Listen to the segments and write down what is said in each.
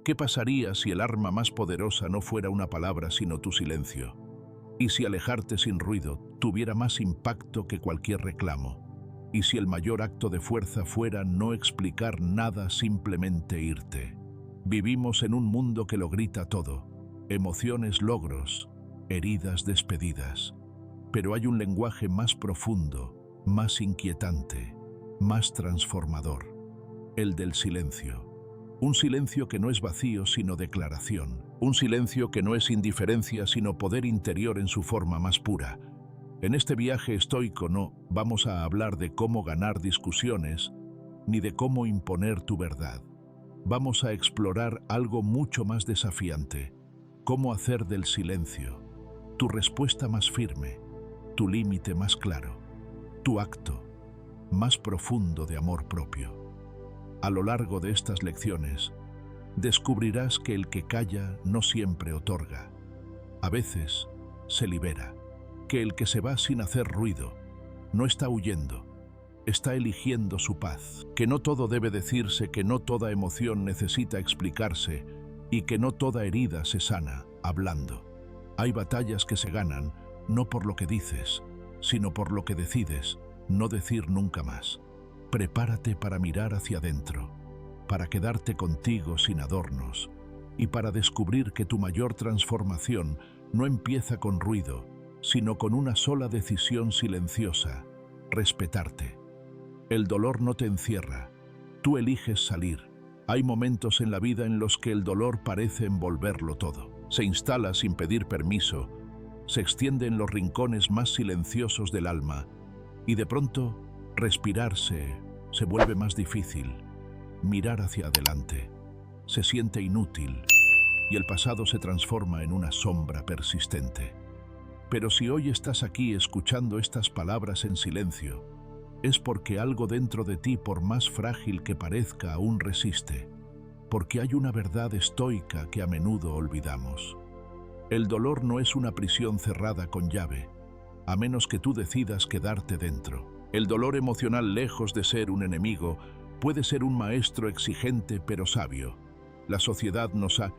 ¿Qué pasaría si el arma más poderosa no fuera una palabra sino tu silencio? ¿Y si alejarte sin ruido tuviera más impacto que cualquier reclamo? ¿Y si el mayor acto de fuerza fuera no explicar nada, simplemente irte? Vivimos en un mundo que lo grita todo: emociones, logros, heridas, despedidas. Pero hay un lenguaje más profundo, más inquietante, más transformador: el del silencio. Un silencio que no es vacío sino declaración. Un silencio que no es indiferencia sino poder interior en su forma más pura. En este viaje estoico no vamos a hablar de cómo ganar discusiones ni de cómo imponer tu verdad. Vamos a explorar algo mucho más desafiante: cómo hacer del silencio tu respuesta más firme, tu límite más claro, tu acto más profundo de amor propio. A lo largo de estas lecciones, descubrirás que el que calla no siempre otorga. A veces se libera. Que el que se va sin hacer ruido no está huyendo, está eligiendo su paz. Que no todo debe decirse, que no toda emoción necesita explicarse y que no toda herida se sana hablando. Hay batallas que se ganan no por lo que dices, sino por lo que decides no decir nunca más. Prepárate para mirar hacia adentro, para quedarte contigo sin adornos y para descubrir que tu mayor transformación no empieza con ruido, sino con una sola decisión silenciosa: respetarte. El dolor no te encierra, tú eliges salir. Hay momentos en la vida en los que el dolor parece envolverlo todo. Se instala sin pedir permiso, se extiende en los rincones más silenciosos del alma y de pronto respirar se vuelve más difícil. Mirar hacia adelante se siente inútil y el pasado se transforma en una sombra persistente. Pero si hoy estás aquí escuchando estas palabras en silencio, es porque algo dentro de ti, por más frágil que parezca, aún resiste, porque hay una verdad estoica que a menudo olvidamos. El dolor no es una prisión cerrada con llave, a menos que tú decidas quedarte dentro. El dolor emocional, lejos de ser un enemigo, puede ser un maestro exigente pero sabio. La sociedad nos ha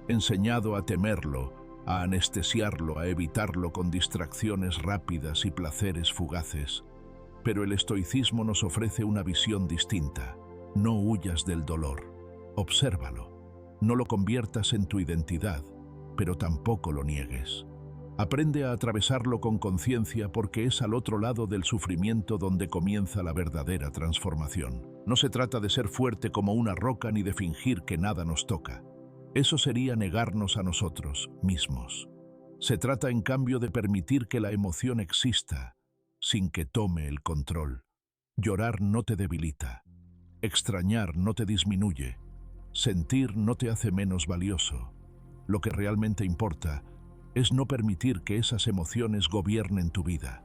enseñado a temerlo, a anestesiarlo, a evitarlo con distracciones rápidas y placeres fugaces. Pero el estoicismo nos ofrece una visión distinta. No huyas del dolor, obsérvalo. No lo conviertas en tu identidad, pero tampoco lo niegues. Aprende a atravesarlo con conciencia, porque es al otro lado del sufrimiento donde comienza la verdadera transformación. No se trata de ser fuerte como una roca ni de fingir que nada nos toca. Eso sería negarnos a nosotros mismos. Se trata, en cambio, de permitir que la emoción exista sin que tome el control. Llorar no te debilita. Extrañar no te disminuye. Sentir no te hace menos valioso. Lo que realmente importa es no permitir que esas emociones gobiernen tu vida,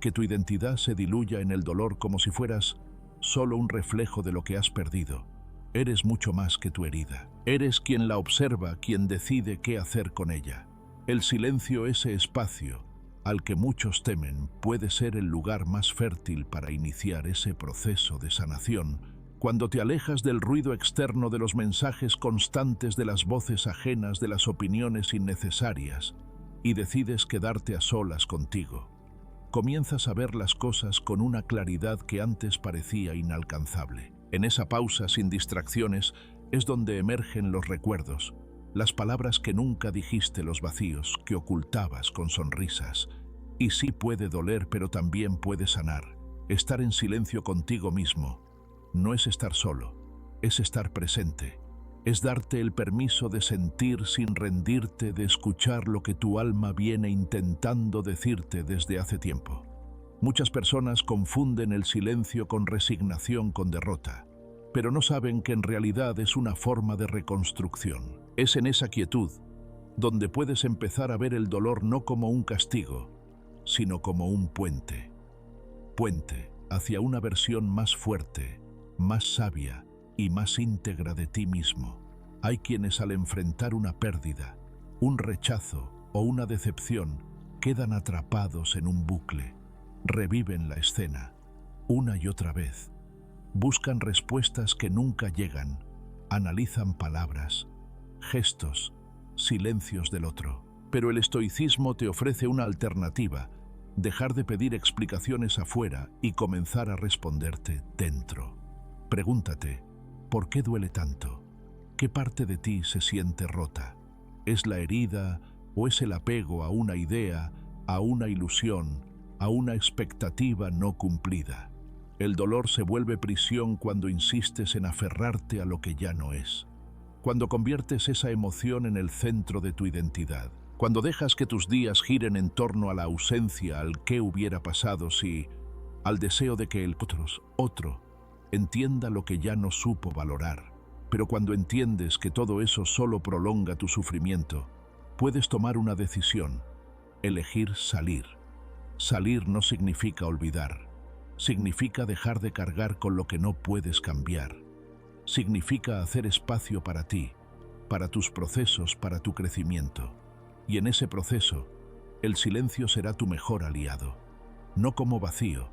que tu identidad se diluya en el dolor como si fueras solo un reflejo de lo que has perdido. Eres mucho más que tu herida. Eres quien la observa, quien decide qué hacer con ella. El silencio, ese espacio al que muchos temen, puede ser el lugar más fértil para iniciar ese proceso de sanación. Cuando te alejas del ruido externo, de los mensajes constantes, de las voces ajenas, de las opiniones innecesarias, y decides quedarte a solas contigo, comienzas a ver las cosas con una claridad que antes parecía inalcanzable. En esa pausa sin distracciones es donde emergen los recuerdos, las palabras que nunca dijiste, los vacíos que ocultabas con sonrisas. Y sí, puede doler, pero también puede sanar. Estar en silencio contigo mismo no es estar solo, es estar presente. Es darte el permiso de sentir sin rendirte, de escuchar lo que tu alma viene intentando decirte desde hace tiempo. Muchas personas confunden el silencio con resignación, con derrota, pero no saben que en realidad es una forma de reconstrucción. Es en esa quietud donde puedes empezar a ver el dolor no como un castigo, sino como un puente. Puente hacia una versión más fuerte, más sabia y más íntegra de ti mismo. Hay quienes, al enfrentar una pérdida, un rechazo o una decepción, quedan atrapados en un bucle. Reviven la escena una y otra vez. Buscan respuestas que nunca llegan, analizan palabras, gestos, silencios del otro. Pero el estoicismo te ofrece una alternativa: dejar de pedir explicaciones afuera y comenzar a responderte dentro. Pregúntate, ¿por qué duele tanto? ¿Qué parte de ti se siente rota? ¿Es la herida o es el apego a una idea, a una ilusión, a una expectativa no cumplida? El dolor se vuelve prisión cuando insistes en aferrarte a lo que ya no es. Cuando conviertes esa emoción en el centro de tu identidad. Cuando dejas que tus días giren en torno a la ausencia, al qué hubiera pasado si, al deseo de que el otro entienda lo que ya no supo valorar. Pero cuando entiendes que todo eso solo prolonga tu sufrimiento, puedes tomar una decisión: elegir salir. Salir no significa olvidar, significa dejar de cargar con lo que no puedes cambiar. Significa hacer espacio para ti, para tus procesos, para tu crecimiento. Y en ese proceso, el silencio será tu mejor aliado, no como vacío,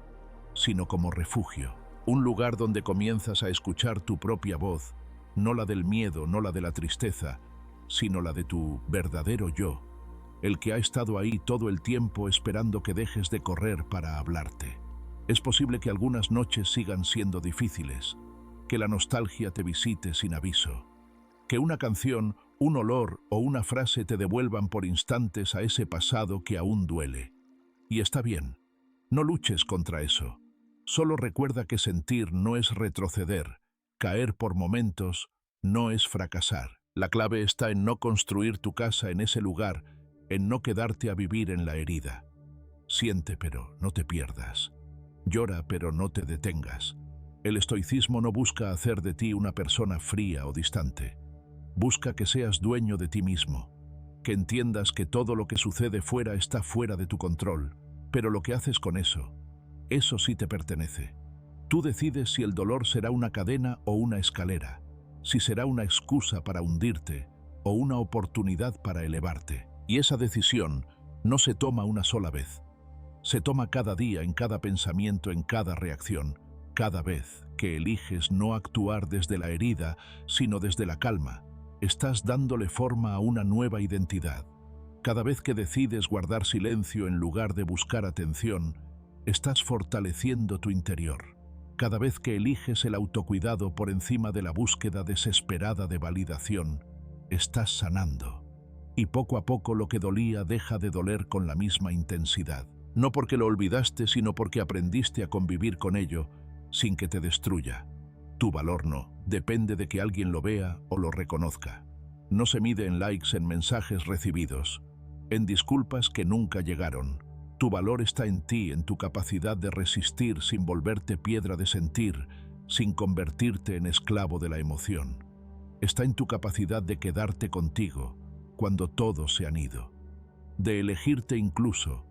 sino como refugio, un lugar donde comienzas a escuchar tu propia voz, no la del miedo, no la de la tristeza, sino la de tu verdadero yo, el que ha estado ahí todo el tiempo esperando que dejes de correr para hablarte. Es posible que algunas noches sigan siendo difíciles, que la nostalgia te visite sin aviso, que una canción, un olor o una frase te devuelvan por instantes a ese pasado que aún duele. Y está bien, no luches contra eso. Solo recuerda que sentir no es retroceder, caer por momentos no es fracasar. La clave está en no construir tu casa en ese lugar, en no quedarte a vivir en la herida. Siente, pero no te pierdas. Llora, pero no te detengas. El estoicismo no busca hacer de ti una persona fría o distante. Busca que seas dueño de ti mismo, que entiendas que todo lo que sucede fuera está fuera de tu control, pero lo que haces con eso sí te pertenece. Tú decides si el dolor será una cadena o una escalera, si será una excusa para hundirte o una oportunidad para elevarte. Y esa decisión no se toma una sola vez. Se toma cada día, en cada pensamiento, en cada reacción, cada vez que eliges no actuar desde la herida, sino desde la calma. Estás dándole forma a una nueva identidad. Cada vez que decides guardar silencio en lugar de buscar atención, estás fortaleciendo tu interior. Cada vez que eliges el autocuidado por encima de la búsqueda desesperada de validación, estás sanando. Y poco a poco lo que dolía deja de doler con la misma intensidad. No porque lo olvidaste, sino porque aprendiste a convivir con ello sin que te destruya. Tu valor no depende de que alguien lo vea o lo reconozca. No se mide en likes, en mensajes recibidos, en disculpas que nunca llegaron. Tu valor está en ti, en tu capacidad de resistir sin volverte piedra de sentir, sin convertirte en esclavo de la emoción. Está en tu capacidad de quedarte contigo cuando todos se han ido, de elegirte incluso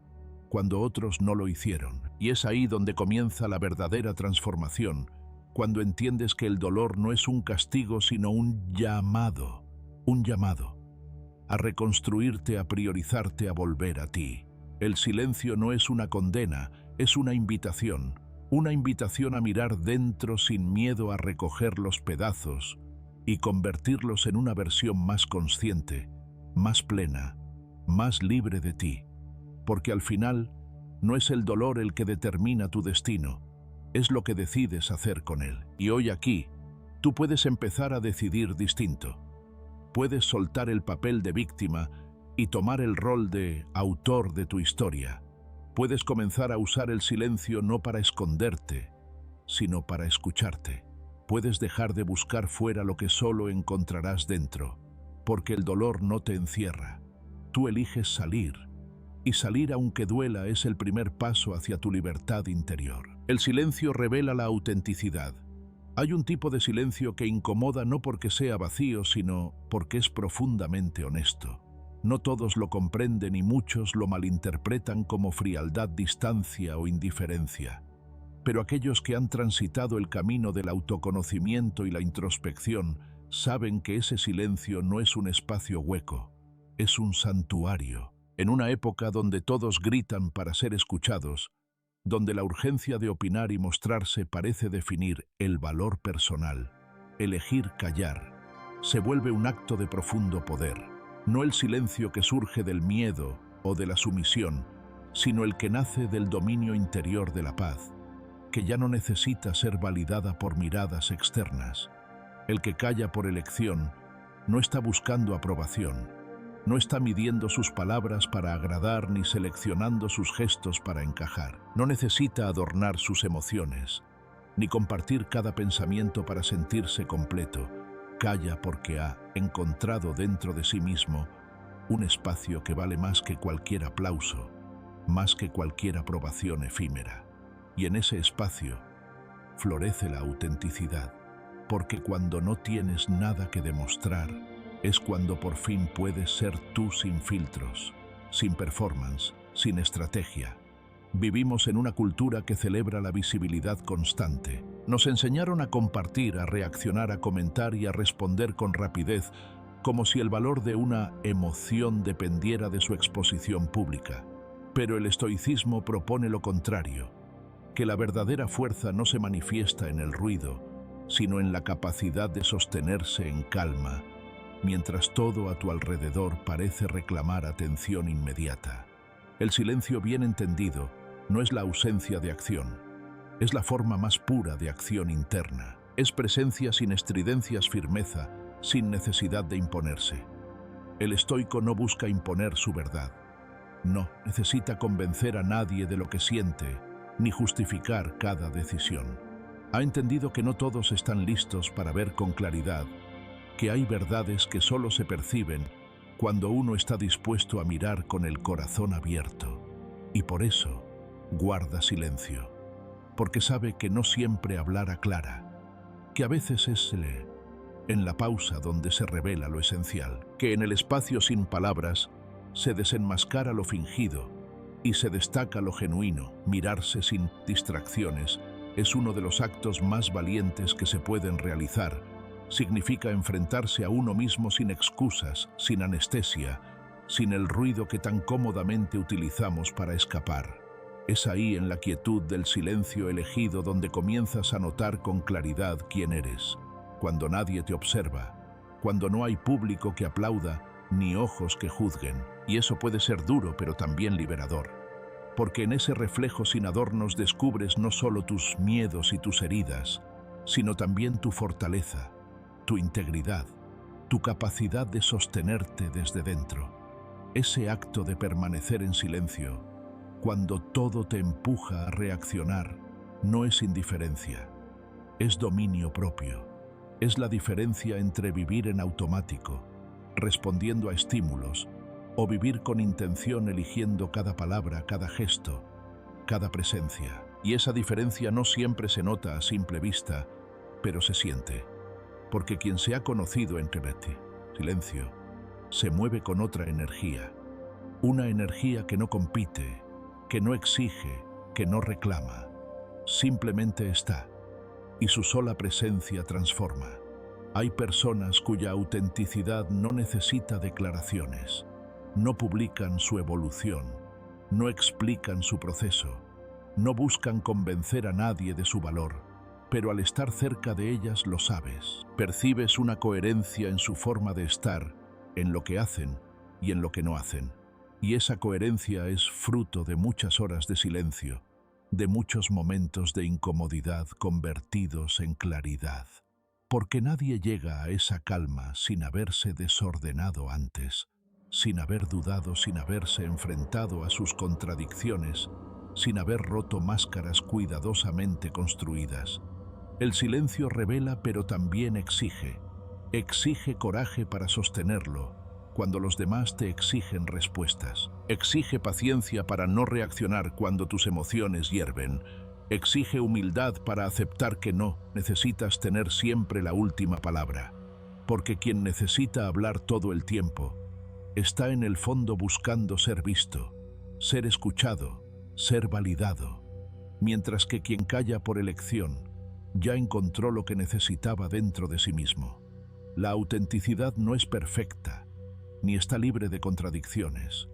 cuando otros no lo hicieron. Y es ahí donde comienza la verdadera transformación, cuando entiendes que el dolor no es un castigo, sino un llamado a reconstruirte, a priorizarte, a volver a ti. El silencio no es una condena, es una invitación a mirar dentro sin miedo, a recoger los pedazos y convertirlos en una versión más consciente, más plena, más libre de ti. Porque al final, no es el dolor el que determina tu destino, es lo que decides hacer con él. Y hoy aquí, tú puedes empezar a decidir distinto. Puedes soltar el papel de víctima y tomar el rol de autor de tu historia. Puedes comenzar a usar el silencio no para esconderte, sino para escucharte. Puedes dejar de buscar fuera lo que solo encontrarás dentro, porque el dolor no te encierra. Tú eliges salir, y salir aunque duela es el primer paso hacia tu libertad interior. El silencio revela la autenticidad. Hay un tipo de silencio que incomoda no porque sea vacío, sino porque es profundamente honesto. No todos lo comprenden y muchos lo malinterpretan como frialdad, distancia o indiferencia. Pero aquellos que han transitado el camino del autoconocimiento y la introspección saben que ese silencio no es un espacio hueco, es un santuario. En una época donde todos gritan para ser escuchados, donde la urgencia de opinar y mostrarse parece definir el valor personal, elegir callar se vuelve un acto de profundo poder. No el silencio que surge del miedo o de la sumisión, sino el que nace del dominio interior de la paz, que ya no necesita ser validada por miradas externas. El que calla por elección no está buscando aprobación, no está midiendo sus palabras para agradar ni seleccionando sus gestos para encajar. No necesita adornar sus emociones, ni compartir cada pensamiento para sentirse completo. Calla porque ha encontrado dentro de sí mismo un espacio que vale más que cualquier aplauso, más que cualquier aprobación efímera. Y en ese espacio florece la autenticidad, porque cuando no tienes nada que demostrar, es cuando por fin puedes ser tú sin filtros, sin performance, sin estrategia. Vivimos en una cultura que celebra la visibilidad constante. Nos enseñaron a compartir, a reaccionar, a comentar y a responder con rapidez, como si el valor de una emoción dependiera de su exposición pública. Pero el estoicismo propone lo contrario, que la verdadera fuerza no se manifiesta en el ruido, sino en la capacidad de sostenerse en calma, mientras todo a tu alrededor parece reclamar atención inmediata. El silencio bien entendido no es la ausencia de acción, es la forma más pura de acción interna. Es presencia sin estridencias, firmeza, sin necesidad de imponerse. El estoico no busca imponer su verdad. No necesita convencer a nadie de lo que siente, ni justificar cada decisión. Ha entendido que no todos están listos para ver con claridad, que hay verdades que solo se perciben cuando uno está dispuesto a mirar con el corazón abierto. Y por eso guarda silencio, porque sabe que no siempre hablar aclara, que a veces es en la pausa donde se revela lo esencial, que en el espacio sin palabras se desenmascara lo fingido y se destaca lo genuino. Mirarse sin distracciones es uno de los actos más valientes que se pueden realizar. Significa enfrentarse a uno mismo sin excusas, sin anestesia, sin el ruido que tan cómodamente utilizamos para escapar. Es ahí, en la quietud del silencio elegido, donde comienzas a notar con claridad quién eres, cuando nadie te observa, cuando no hay público que aplauda, ni ojos que juzguen. Y eso puede ser duro, pero también liberador, porque en ese reflejo sin adornos descubres no solo tus miedos y tus heridas, sino también tu fortaleza, tu integridad, tu capacidad de sostenerte desde dentro. Ese acto de permanecer en silencio, cuando todo te empuja a reaccionar, no es indiferencia, es dominio propio. Es la diferencia entre vivir en automático, respondiendo a estímulos, o vivir con intención, eligiendo cada palabra, cada gesto, cada presencia. Y esa diferencia no siempre se nota a simple vista, pero se siente. Porque quien se ha conocido entre silencio, se mueve con otra energía. Una energía que no compite, que no exige, que no reclama. Simplemente está. Y su sola presencia transforma. Hay personas cuya autenticidad no necesita declaraciones. No publican su evolución, no explican su proceso, no buscan convencer a nadie de su valor, pero al estar cerca de ellas lo sabes. Percibes una coherencia en su forma de estar, en lo que hacen y en lo que no hacen. Y esa coherencia es fruto de muchas horas de silencio, de muchos momentos de incomodidad convertidos en claridad. Porque nadie llega a esa calma sin haberse desordenado antes, sin haber dudado, sin haberse enfrentado a sus contradicciones, sin haber roto máscaras cuidadosamente construidas. El silencio revela, pero también exige. Exige coraje para sostenerlo, cuando los demás te exigen respuestas. Exige paciencia para no reaccionar cuando tus emociones hierven. Exige humildad para aceptar que no necesitas tener siempre la última palabra. Porque quien necesita hablar todo el tiempo está en el fondo buscando ser visto, ser escuchado, ser validado. Mientras que quien calla por elección ya encontró lo que necesitaba dentro de sí mismo. La autenticidad no es perfecta, ni está libre de contradicciones,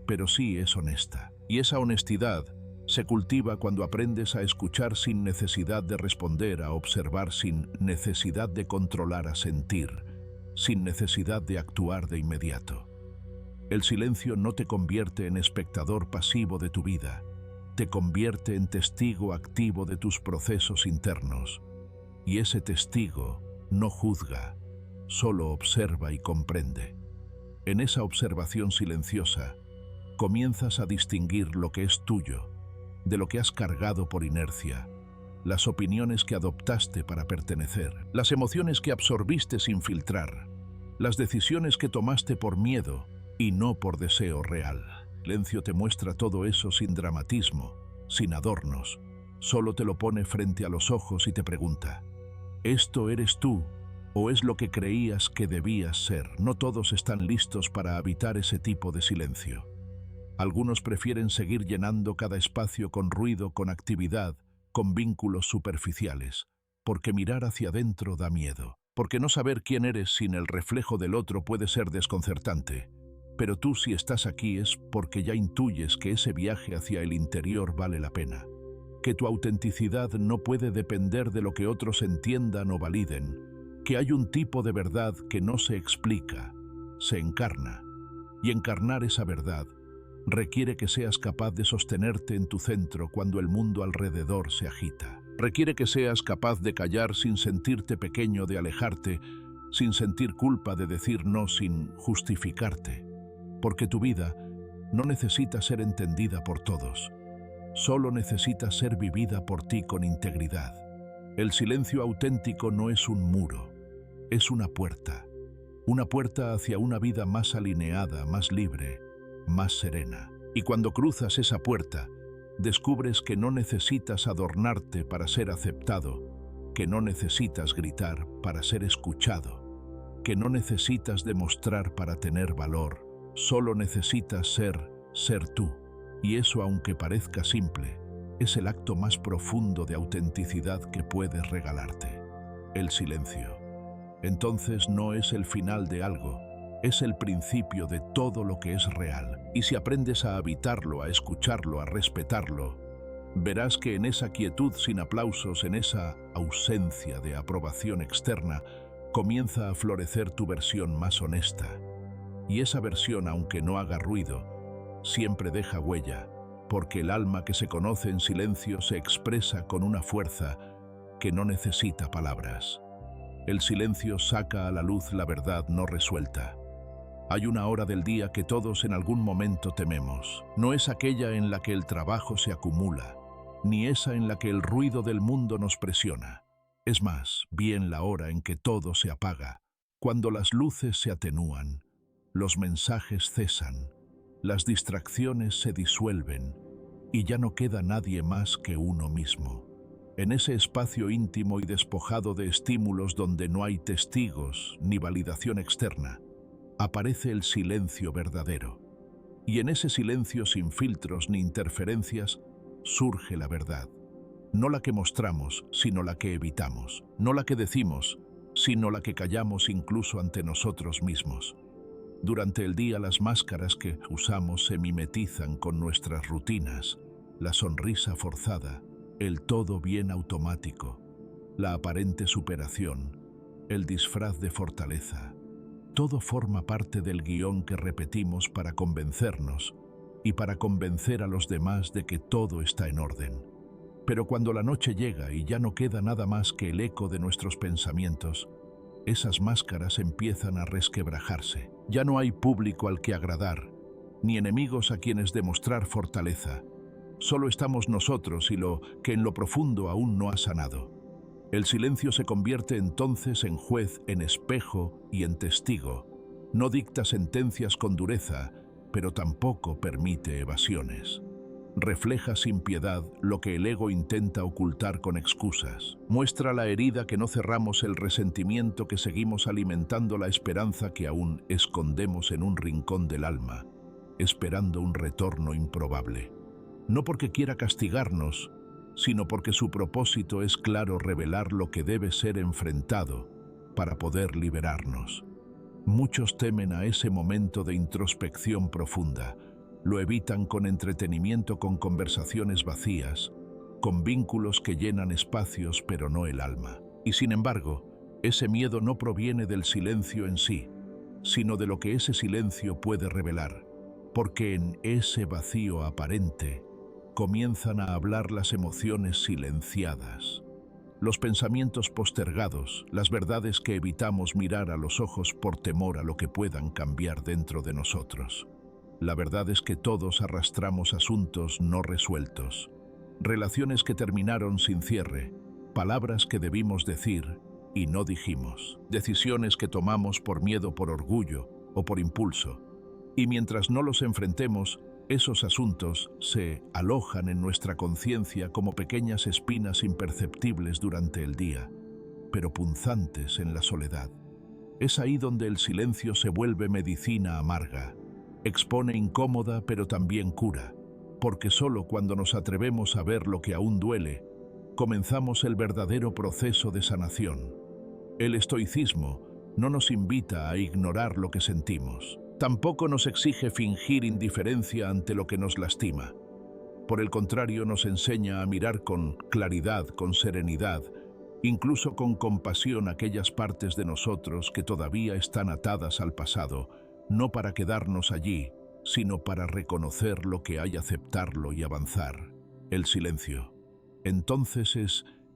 pero sí es honesta. Y esa honestidad se cultiva cuando aprendes a escuchar sin necesidad de responder, a observar sin necesidad de controlar, a sentir sin necesidad de actuar de inmediato. El silencio no te convierte en espectador pasivo de tu vida, te convierte en testigo activo de tus procesos internos. Y ese testigo no juzga, solo observa y comprende. En esa observación silenciosa, comienzas a distinguir lo que es tuyo, de lo que has cargado por inercia, las opiniones que adoptaste para pertenecer, las emociones que absorbiste sin filtrar, las decisiones que tomaste por miedo y no por deseo real. El silencio te muestra todo eso sin dramatismo, sin adornos, solo te lo pone frente a los ojos y te pregunta, ¿esto eres tú o es lo que creías que debías ser? No todos están listos para habitar ese tipo de silencio. Algunos prefieren seguir llenando cada espacio con ruido, con actividad, con vínculos superficiales, porque mirar hacia adentro da miedo, porque no saber quién eres sin el reflejo del otro puede ser desconcertante. Pero tú, si estás aquí, es porque ya intuyes que ese viaje hacia el interior vale la pena, que tu autenticidad no puede depender de lo que otros entiendan o validen, que hay un tipo de verdad que no se explica, se encarna, y encarnar esa verdad requiere que seas capaz de sostenerte en tu centro cuando el mundo alrededor se agita. Requiere que seas capaz de callar sin sentirte pequeño, de alejarte, sin sentir culpa, de decir no sin justificarte. Porque tu vida no necesita ser entendida por todos, solo necesita ser vivida por ti con integridad. El silencio auténtico no es un muro, es una puerta hacia una vida más alineada, más libre, más serena. Y cuando cruzas esa puerta, descubres que no necesitas adornarte para ser aceptado, que no necesitas gritar para ser escuchado, que no necesitas demostrar para tener valor, solo necesitas ser tú. Y eso, aunque parezca simple, es el acto más profundo de autenticidad que puedes regalarte. El silencio. Entonces no es el final de algo, es el principio de todo lo que es real. Y si aprendes a habitarlo, a escucharlo, a respetarlo, verás que en esa quietud sin aplausos, en esa ausencia de aprobación externa, comienza a florecer tu versión más honesta. Y esa versión, aunque no haga ruido, siempre deja huella, porque el alma que se conoce en silencio se expresa con una fuerza que no necesita palabras. El silencio saca a la luz la verdad no resuelta. Hay una hora del día que todos en algún momento tememos. No es aquella en la que el trabajo se acumula, ni esa en la que el ruido del mundo nos presiona. Es más bien la hora en que todo se apaga, cuando las luces se atenúan, los mensajes cesan, las distracciones se disuelven y ya no queda nadie más que uno mismo. En ese espacio íntimo y despojado de estímulos donde no hay testigos ni validación externa, aparece el silencio verdadero. Y en ese silencio sin filtros ni interferencias surge la verdad. No la que mostramos, sino la que evitamos. No la que decimos, sino la que callamos incluso ante nosotros mismos. Durante el día las máscaras que usamos se mimetizan con nuestras rutinas, la sonrisa forzada, el todo bien automático, la aparente superación, el disfraz de fortaleza. Todo forma parte del guión que repetimos para convencernos y para convencer a los demás de que todo está en orden. Pero cuando la noche llega y ya no queda nada más que el eco de nuestros pensamientos, esas máscaras empiezan a resquebrajarse. Ya no hay público al que agradar, ni enemigos a quienes demostrar fortaleza. Solo estamos nosotros y lo que en lo profundo aún no ha sanado. El silencio se convierte entonces en juez, en espejo y en testigo. No dicta sentencias con dureza, pero tampoco permite evasiones. Refleja sin piedad lo que el ego intenta ocultar con excusas. Muestra la herida que no cerramos, el resentimiento que seguimos alimentando, la esperanza que aún escondemos en un rincón del alma, esperando un retorno improbable. No porque quiera castigarnos, sino porque su propósito es claro: revelar lo que debe ser enfrentado para poder liberarnos. Muchos temen a ese momento de introspección profunda. Lo evitan con entretenimiento, con conversaciones vacías, con vínculos que llenan espacios pero no el alma. Y sin embargo, Ese miedo no proviene del silencio en sí, sino de lo que ese silencio puede revelar, porque en ese vacío aparente comienzan a hablar las emociones silenciadas, los pensamientos postergados, las verdades que evitamos mirar a los ojos por temor a lo que puedan cambiar dentro de nosotros. La verdad es que todos arrastramos asuntos no resueltos, relaciones que terminaron sin cierre, palabras que debimos decir y no dijimos, decisiones que tomamos por miedo, por orgullo o por impulso. Y mientras no los enfrentemos, esos asuntos se alojan en nuestra conciencia como pequeñas espinas imperceptibles durante el día, pero punzantes en la soledad. Es ahí donde el silencio se vuelve medicina amarga, expone incómoda pero también cura, porque solo cuando nos atrevemos a ver lo que aún duele, comenzamos el verdadero proceso de sanación. El estoicismo no nos invita a ignorar lo que sentimos. Tampoco nos exige fingir indiferencia ante lo que nos lastima. Por el contrario, nos enseña a mirar con claridad, con serenidad, incluso con compasión aquellas partes de nosotros que todavía están atadas al pasado, no para quedarnos allí, sino para reconocer lo que hay, aceptarlo y avanzar. El silencio. Entonces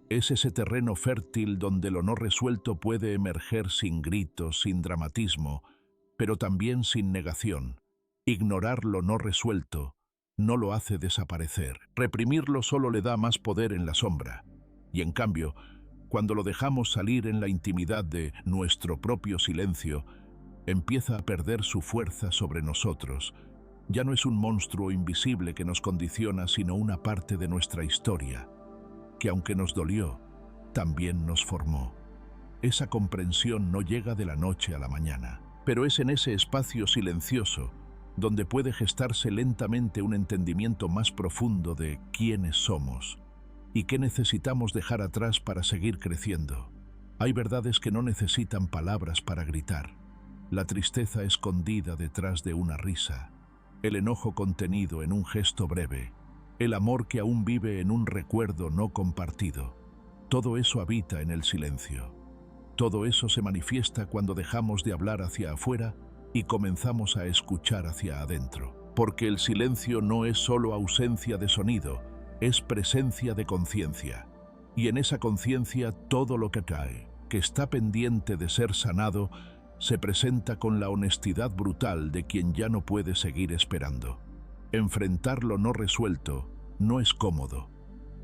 es ese terreno fértil donde lo no resuelto puede emerger sin gritos, sin dramatismo, pero también sin negación. Ignorar lo no resuelto no lo hace desaparecer. Reprimirlo solo le da más poder en la sombra. Y en cambio, cuando lo dejamos salir en la intimidad de nuestro propio silencio, empieza a perder su fuerza sobre nosotros. Ya no es un monstruo invisible que nos condiciona, sino una parte de nuestra historia, que aunque nos dolió, también nos formó. Esa comprensión no llega de la noche a la mañana, pero es en ese espacio silencioso donde puede gestarse lentamente un entendimiento más profundo de quiénes somos y qué necesitamos dejar atrás para seguir creciendo. Hay verdades que no necesitan palabras para gritar. La tristeza escondida detrás de una risa, el enojo contenido en un gesto breve, el amor que aún vive en un recuerdo no compartido. Todo eso habita en el silencio. Todo eso se manifiesta cuando dejamos de hablar hacia afuera y comenzamos a escuchar hacia adentro. Porque el silencio no es solo ausencia de sonido, es presencia de conciencia. Y en esa conciencia todo lo que cae, que está pendiente de ser sanado, se presenta con la honestidad brutal de quien ya no puede seguir esperando. Enfrentar lo no resuelto no es cómodo.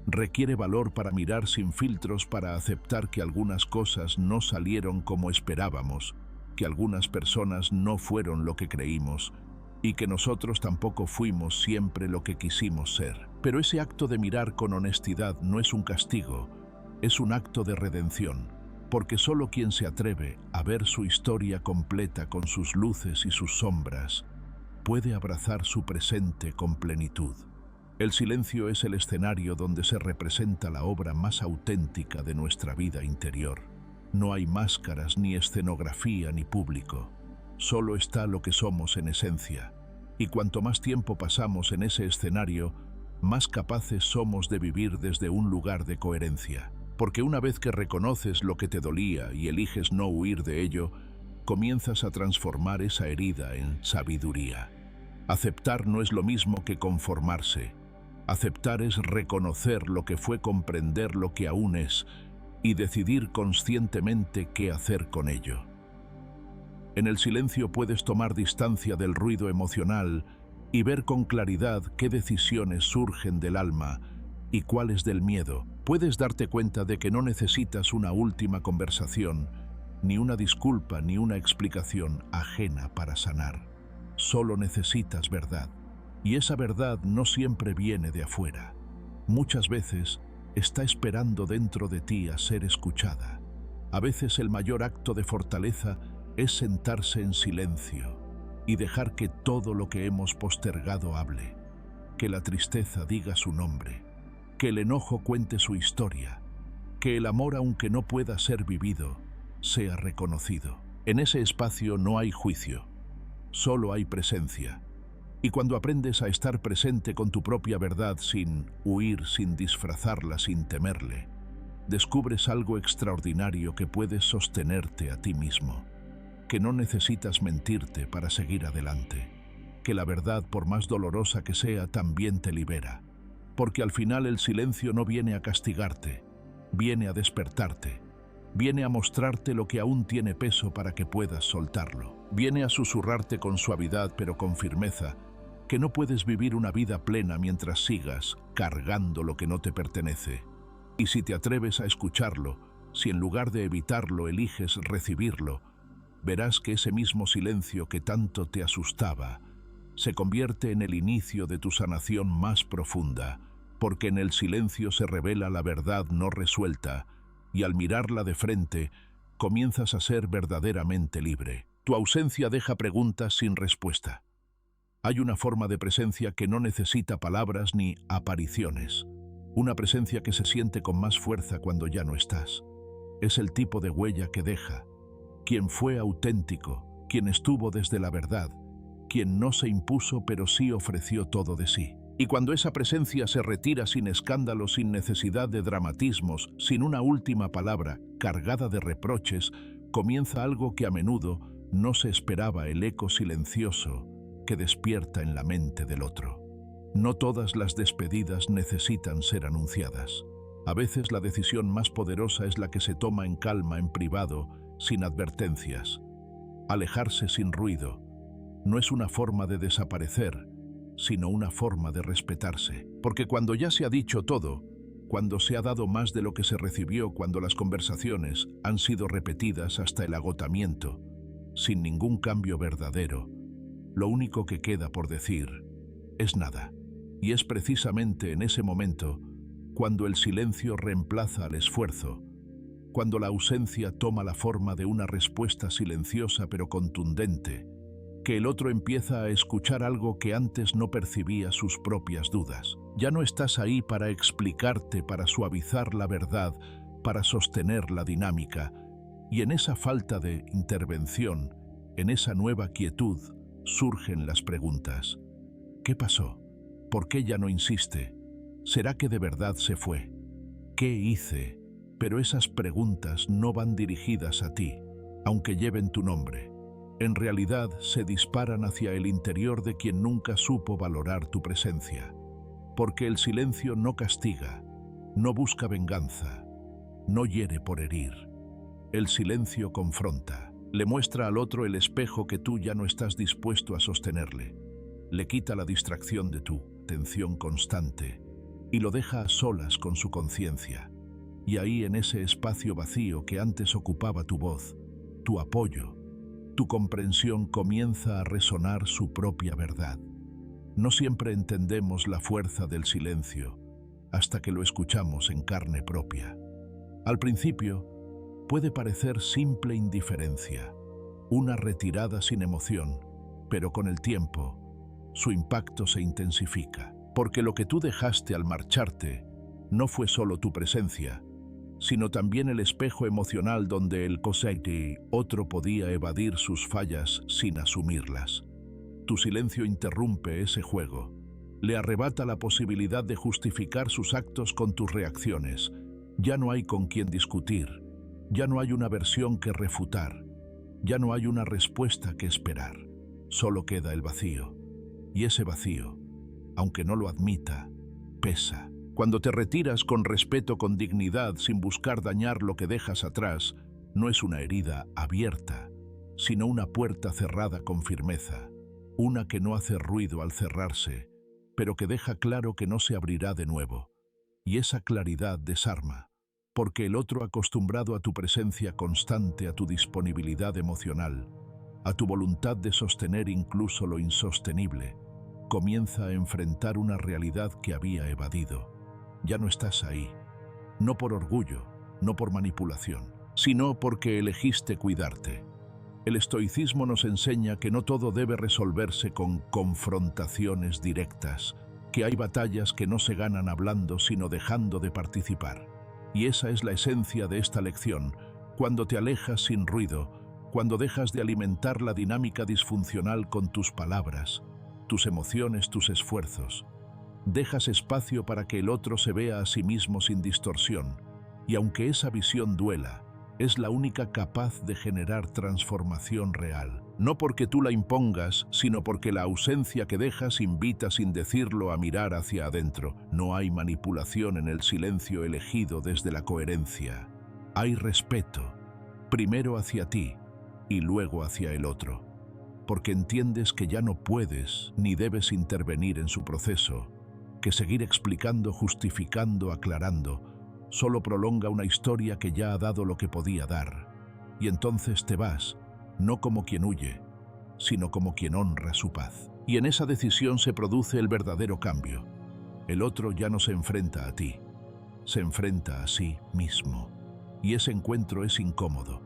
Requiere valor para mirar sin filtros, para aceptar que algunas cosas no salieron como esperábamos, que algunas personas no fueron lo que creímos y que nosotros tampoco fuimos siempre lo que quisimos ser. Pero ese acto de mirar con honestidad no es un castigo, es un acto de redención, porque solo quien se atreve a ver su historia completa con sus luces y sus sombras puede abrazar su presente con plenitud. El silencio es el escenario donde se representa la obra más auténtica de nuestra vida interior. No hay máscaras, ni escenografía, ni público. Solo está lo que somos en esencia. Y cuanto más tiempo pasamos en ese escenario, más capaces somos de vivir desde un lugar de coherencia. Porque una vez que reconoces lo que te dolía y eliges no huir de ello, comienzas a transformar esa herida en sabiduría. Aceptar no es lo mismo que conformarse. Aceptar es reconocer lo que fue, comprender lo que aún es y decidir conscientemente qué hacer con ello. En el silencio puedes tomar distancia del ruido emocional y ver con claridad qué decisiones surgen del alma y cuáles del miedo. Puedes darte cuenta de que no necesitas una última conversación, ni una disculpa, ni una explicación ajena para sanar. Solo necesitas verdad. Y esa verdad no siempre viene de afuera. Muchas veces está esperando dentro de ti a ser escuchada. A veces el mayor acto de fortaleza es sentarse en silencio y dejar que todo lo que hemos postergado hable, que la tristeza diga su nombre, que el enojo cuente su historia, que el amor, aunque no pueda ser vivido, sea reconocido. En ese espacio no hay juicio, solo hay presencia. Y cuando aprendes a estar presente con tu propia verdad sin huir, sin disfrazarla, sin temerle, descubres algo extraordinario que puedes sostenerte a ti mismo, que no necesitas mentirte para seguir adelante, que la verdad, por más dolorosa que sea, también te libera, porque al final el silencio no viene a castigarte, viene a despertarte, viene a mostrarte lo que aún tiene peso para que puedas soltarlo, viene a susurrarte con suavidad pero con firmeza que no puedes vivir una vida plena mientras sigas cargando lo que no te pertenece. Y si te atreves a escucharlo, si en lugar de evitarlo eliges recibirlo, verás que ese mismo silencio que tanto te asustaba se convierte en el inicio de tu sanación más profunda, porque en el silencio se revela la verdad no resuelta, y al mirarla de frente, comienzas a ser verdaderamente libre. Tu ausencia deja preguntas sin respuesta. Hay una forma de presencia que no necesita palabras ni apariciones. Una presencia que se siente con más fuerza cuando ya no estás. Es el tipo de huella que deja. Quien fue auténtico, quien estuvo desde la verdad, quien no se impuso pero sí ofreció todo de sí. Y cuando esa presencia se retira sin escándalos, sin necesidad de dramatismos, sin una última palabra cargada de reproches, comienza algo que a menudo no se esperaba: el eco silencioso que despierta en la mente del otro. No todas las despedidas necesitan ser anunciadas. A veces la decisión más poderosa es la que se toma en calma, en privado, sin advertencias. Alejarse sin ruido no es una forma de desaparecer, sino una forma de respetarse. Porque cuando ya se ha dicho todo, cuando se ha dado más de lo que se recibió, cuando las conversaciones han sido repetidas hasta el agotamiento, sin ningún cambio verdadero, lo único que queda por decir es nada. Y es precisamente en ese momento cuando el silencio reemplaza al esfuerzo, cuando la ausencia toma la forma de una respuesta silenciosa pero contundente, que el otro empieza a escuchar algo que antes no percibía: sus propias dudas. Ya no estás ahí para explicarte, para suavizar la verdad, para sostener la dinámica, y en esa falta de intervención, en esa nueva quietud, surgen las preguntas. ¿Qué pasó? ¿Por qué ya no insiste? ¿Será que de verdad se fue? ¿Qué hice? Pero esas preguntas no van dirigidas a ti, aunque lleven tu nombre. En realidad se disparan hacia el interior de quien nunca supo valorar tu presencia. Porque el silencio no castiga, no busca venganza, no hiere por herir. El silencio confronta, le muestra al otro el espejo que tú ya no estás dispuesto a sostenerle. Le quita la distracción de tu tensión constante y lo deja a solas con su conciencia. Y ahí, en ese espacio vacío que antes ocupaba tu voz, tu apoyo, tu comprensión, comienza a resonar su propia verdad. No siempre entendemos la fuerza del silencio hasta que lo escuchamos en carne propia. Al principio, puede parecer simple indiferencia, una retirada sin emoción, pero con el tiempo, su impacto se intensifica, porque lo que tú dejaste al marcharte no fue solo tu presencia, sino también el espejo emocional donde el otro podía evadir sus fallas sin asumirlas. Tu silencio interrumpe ese juego, le arrebata la posibilidad de justificar sus actos con tus reacciones. Ya no hay con quien discutir, ya no hay una versión que refutar, ya no hay una respuesta que esperar, solo queda el vacío. Y ese vacío, aunque no lo admita, pesa. Cuando te retiras con respeto, con dignidad, sin buscar dañar lo que dejas atrás, no es una herida abierta, sino una puerta cerrada con firmeza, una que no hace ruido al cerrarse, pero que deja claro que no se abrirá de nuevo. Y esa claridad desarma, porque el otro, acostumbrado a tu presencia constante, a tu disponibilidad emocional, a tu voluntad de sostener incluso lo insostenible, comienza a enfrentar una realidad que había evadido. Ya no estás ahí, no por orgullo, no por manipulación, sino porque elegiste cuidarte. El estoicismo nos enseña que no todo debe resolverse con confrontaciones directas, que hay batallas que no se ganan hablando, sino dejando de participar. Y esa es la esencia de esta lección: cuando te alejas sin ruido, cuando dejas de alimentar la dinámica disfuncional con tus palabras, tus emociones, tus esfuerzos, dejas espacio para que el otro se vea a sí mismo sin distorsión, Y aunque esa visión duela, es la única capaz de generar transformación real. No porque tú la impongas, sino porque la ausencia que dejas invita sin decirlo a mirar hacia adentro. No hay manipulación en el silencio elegido desde la coherencia. Hay respeto, primero hacia ti y luego hacia el otro, porque entiendes que ya no puedes ni debes intervenir en su proceso, que seguir explicando, justificando, aclarando, solo prolonga una historia que ya ha dado lo que podía dar. Y entonces te vas, no como quien huye, sino como quien honra su paz. Y en esa decisión se produce el verdadero cambio. El otro ya no se enfrenta a ti, se enfrenta a sí mismo. Y ese encuentro es incómodo,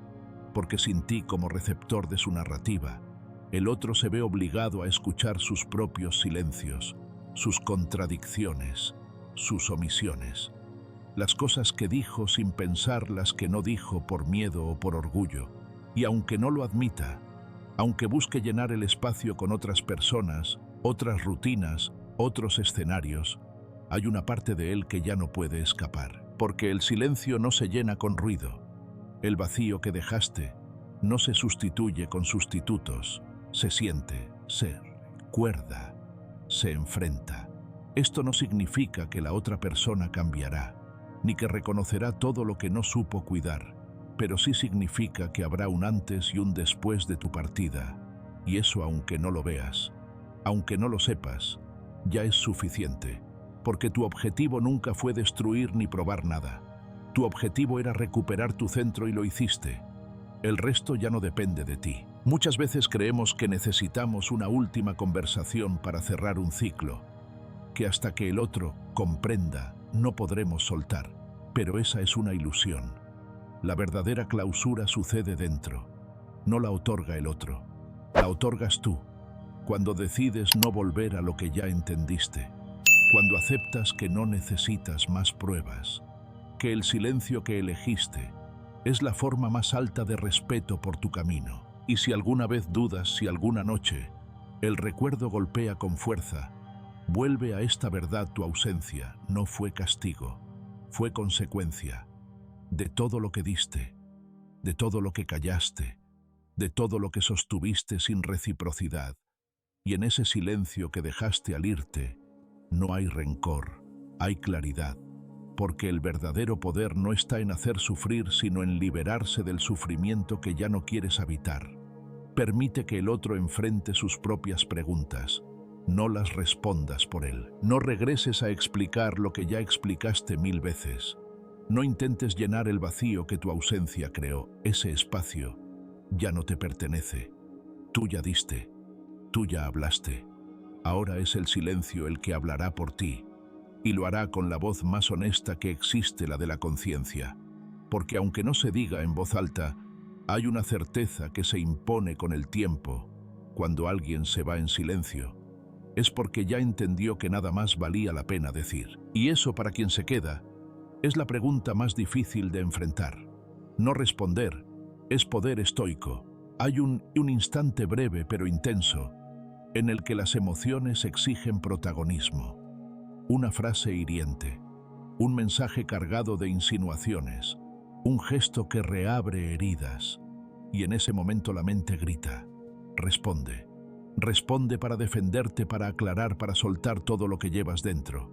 porque sin ti como receptor de su narrativa, el otro se ve obligado a escuchar sus propios silencios, sus contradicciones, sus omisiones. Las cosas que dijo sin pensar, las que no dijo por miedo o por orgullo. Y aunque no lo admita, aunque busque llenar el espacio con otras personas, otras rutinas, otros escenarios, hay una parte de él que ya no puede escapar. Porque el silencio no se llena con ruido. El vacío que dejaste no se sustituye con sustitutos. Se siente, se recuerda, se enfrenta. Esto no significa que la otra persona cambiará, ni que reconocerá todo lo que no supo cuidar, pero sí significa que habrá un antes y un después de tu partida, y eso aunque no lo veas, aunque no lo sepas, ya es suficiente, porque tu objetivo nunca fue destruir ni probar nada. Tu objetivo era recuperar tu centro y lo hiciste. El resto ya no depende de ti. Muchas veces creemos que necesitamos una última conversación para cerrar un ciclo, que hasta que el otro comprenda no podremos soltar, pero esa es una ilusión. La verdadera clausura sucede dentro, no la otorga el otro, la otorgas tú, cuando decides no volver a lo que ya entendiste, cuando aceptas que no necesitas más pruebas, que el silencio que elegiste es la forma más alta de respeto por tu camino. Y si alguna vez dudas, si alguna noche el recuerdo golpea con fuerza, vuelve a esta verdad: tu ausencia no fue castigo, fue consecuencia de todo lo que diste, de todo lo que callaste, de todo lo que sostuviste sin reciprocidad. Y en ese silencio que dejaste al irte, no hay rencor, hay claridad, porque el verdadero poder no está en hacer sufrir, sino en liberarse del sufrimiento que ya no quieres habitar. Permite que el otro enfrente sus propias preguntas, no las respondas por él. No regreses a explicar lo que ya explicaste 1000 veces. No intentes llenar el vacío que tu ausencia creó. Ese espacio ya no te pertenece. Tú ya diste, tú ya hablaste. Ahora es el silencio el que hablará por ti, y lo hará con la voz más honesta que existe, la de la conciencia. Porque aunque no se diga en voz alta, hay una certeza que se impone con el tiempo. Cuando alguien se va en silencio, es porque ya entendió que nada más valía la pena decir. Y eso, para quien se queda, es la pregunta más difícil de enfrentar. No responder es poder estoico. Hay un instante breve pero intenso en el que las emociones exigen protagonismo. Una frase hiriente, un mensaje cargado de insinuaciones, un gesto que reabre heridas, y en ese momento la mente grita: responde. Responde para defenderte, para aclarar, para soltar todo lo que llevas dentro.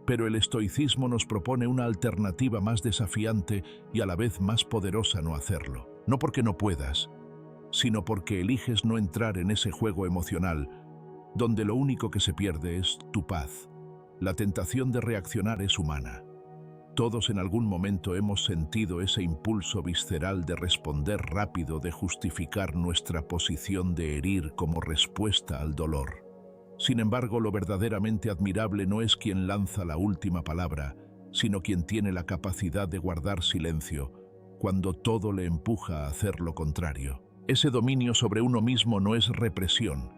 Pero el estoicismo nos propone una alternativa más desafiante y a la vez más poderosa: no hacerlo. No porque no puedas, sino porque eliges no entrar en ese juego emocional, donde lo único que se pierde es tu paz. La tentación de reaccionar es humana. Todos en algún momento hemos sentido ese impulso visceral de responder rápido, de justificar nuestra posición, de herir como respuesta al dolor. Sin embargo, lo verdaderamente admirable no es quien lanza la última palabra, sino quien tiene la capacidad de guardar silencio cuando todo le empuja a hacer lo contrario. Ese dominio sobre uno mismo no es represión,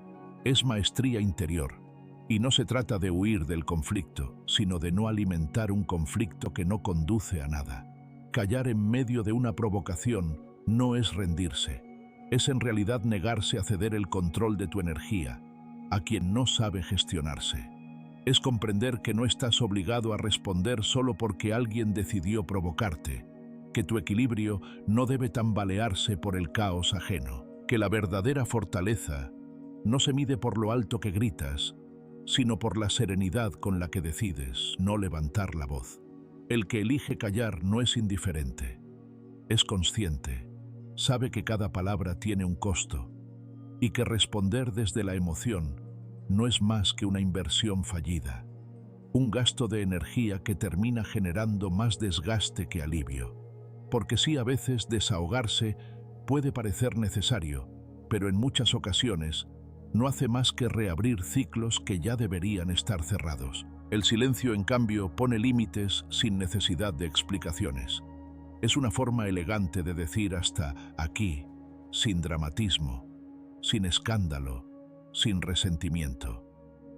es maestría interior. Y no se trata de huir del conflicto, sino de no alimentar un conflicto que no conduce a nada. Callar en medio de una provocación no es rendirse, es en realidad negarse a ceder el control de tu energía a quien no sabe gestionarse. Es comprender que no estás obligado a responder solo porque alguien decidió provocarte, que tu equilibrio no debe tambalearse por el caos ajeno, que la verdadera fortaleza no se mide por lo alto que gritas, sino por la serenidad con la que decides no levantar la voz. El que elige callar no es indiferente, es consciente, sabe que cada palabra tiene un costo y que responder desde la emoción no es más que una inversión fallida, un gasto de energía que termina generando más desgaste que alivio. Porque sí, a veces desahogarse puede parecer necesario, pero en muchas ocasiones no hace más que reabrir ciclos que ya deberían estar cerrados. El silencio, en cambio, pone límites sin necesidad de explicaciones. Es una forma elegante de decir hasta aquí, sin dramatismo, sin escándalo, sin resentimiento.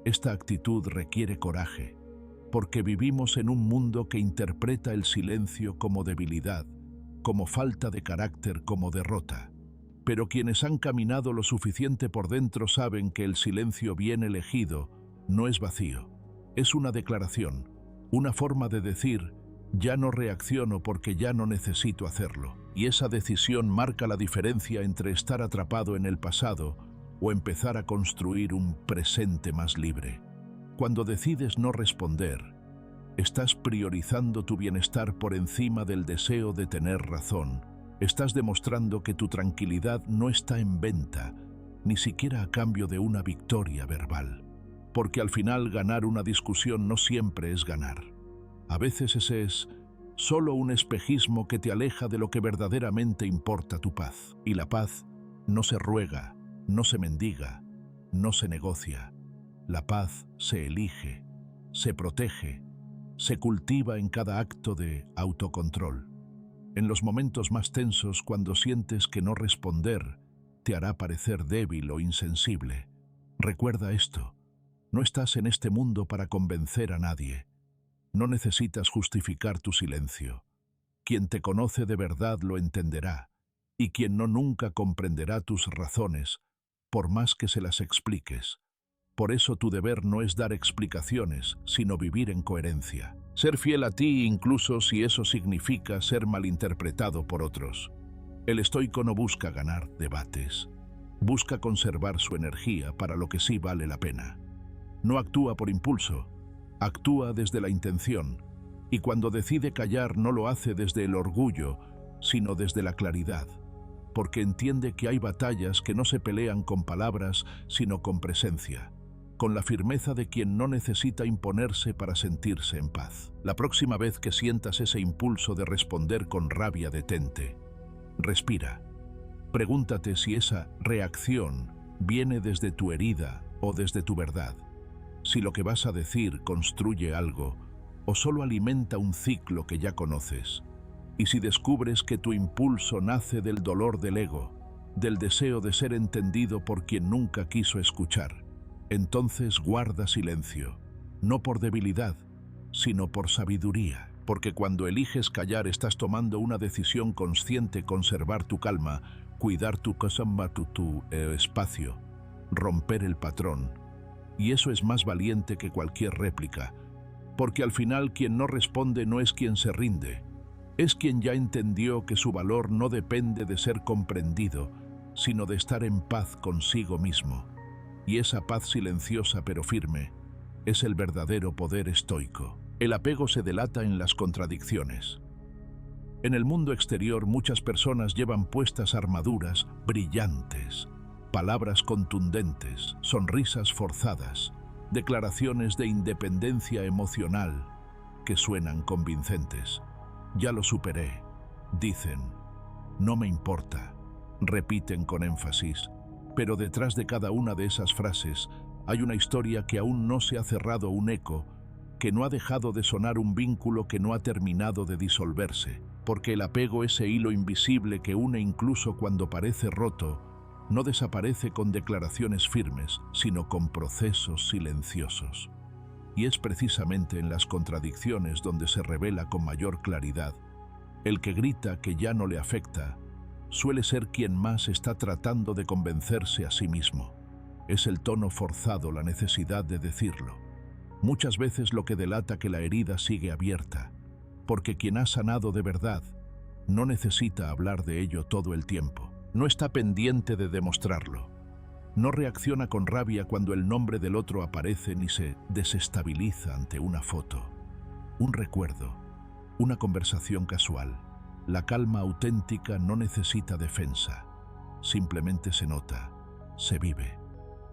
Esta actitud requiere coraje, porque vivimos en un mundo que interpreta el silencio como debilidad, como falta de carácter, como derrota. Pero quienes han caminado lo suficiente por dentro saben que el silencio bien elegido no es vacío. Es una declaración, una forma de decir, ya no reacciono porque ya no necesito hacerlo. Y esa decisión marca la diferencia entre estar atrapado en el pasado o empezar a construir un presente más libre. Cuando decides no responder, estás priorizando tu bienestar por encima del deseo de tener razón. Estás demostrando que tu tranquilidad no está en venta, ni siquiera a cambio de una victoria verbal. Porque al final ganar una discusión no siempre es ganar. A veces ese es solo un espejismo que te aleja de lo que verdaderamente importa, tu paz. Y la paz no se ruega, no se mendiga, no se negocia. La paz se elige, se protege, se cultiva en cada acto de autocontrol. En los momentos más tensos, cuando sientes que no responder te hará parecer débil o insensible, recuerda esto: no estás en este mundo para convencer a nadie. No necesitas justificar tu silencio. Quien te conoce de verdad lo entenderá, y quien no nunca comprenderá tus razones, por más que se las expliques. Por eso tu deber no es dar explicaciones, sino vivir en coherencia. Ser fiel a ti incluso si eso significa ser malinterpretado por otros. El estoico no busca ganar debates. Busca conservar su energía para lo que sí vale la pena. No actúa por impulso, actúa desde la intención. Y cuando decide callar no lo hace desde el orgullo, sino desde la claridad. Porque entiende que hay batallas que no se pelean con palabras, sino con presencia, con la firmeza de quien no necesita imponerse para sentirse en paz. La próxima vez que sientas ese impulso de responder con rabia, detente. Respira. Pregúntate si esa reacción viene desde tu herida o desde tu verdad. Si lo que vas a decir construye algo o solo alimenta un ciclo que ya conoces. Y si descubres que tu impulso nace del dolor del ego, del deseo de ser entendido por quien nunca quiso escuchar, entonces guarda silencio, no por debilidad, sino por sabiduría. Porque cuando eliges callar estás tomando una decisión consciente: conservar tu calma, cuidar tu espacio, romper el patrón. Y eso es más valiente que cualquier réplica, porque al final quien no responde no es quien se rinde, es quien ya entendió que su valor no depende de ser comprendido, sino de estar en paz consigo mismo. Y esa paz silenciosa pero firme es el verdadero poder estoico. El apego se delata en las contradicciones. En el mundo exterior muchas personas llevan puestas armaduras brillantes, palabras contundentes, sonrisas forzadas, declaraciones de independencia emocional que suenan convincentes. Ya lo superé, dicen. No me importa, repiten con énfasis. Pero detrás de cada una de esas frases hay una historia que aún no se ha cerrado, un eco que no ha dejado de sonar, un vínculo que no ha terminado de disolverse. Porque el apego, ese hilo invisible que une incluso cuando parece roto, no desaparece con declaraciones firmes, sino con procesos silenciosos. Y es precisamente en las contradicciones donde se revela con mayor claridad. El que grita que ya no le afecta suele ser quien más está tratando de convencerse a sí mismo. Es el tono forzado, la necesidad de decirlo. Muchas veces lo que delata que la herida sigue abierta, porque quien ha sanado de verdad no necesita hablar de ello todo el tiempo. No está pendiente de demostrarlo. No reacciona con rabia cuando el nombre del otro aparece ni se desestabiliza ante una foto, un recuerdo, una conversación casual. La calma auténtica no necesita defensa, simplemente se nota, se vive.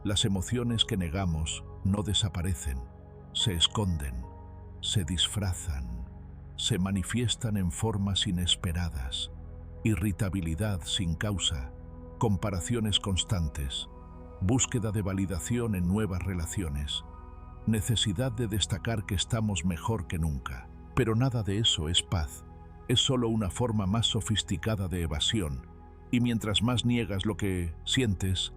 Las emociones que negamos no desaparecen, se esconden, se disfrazan, se manifiestan en formas inesperadas, irritabilidad sin causa, comparaciones constantes, búsqueda de validación en nuevas relaciones, necesidad de destacar que estamos mejor que nunca. Pero nada de eso es paz, es solo una forma más sofisticada de evasión, y mientras más niegas lo que sientes,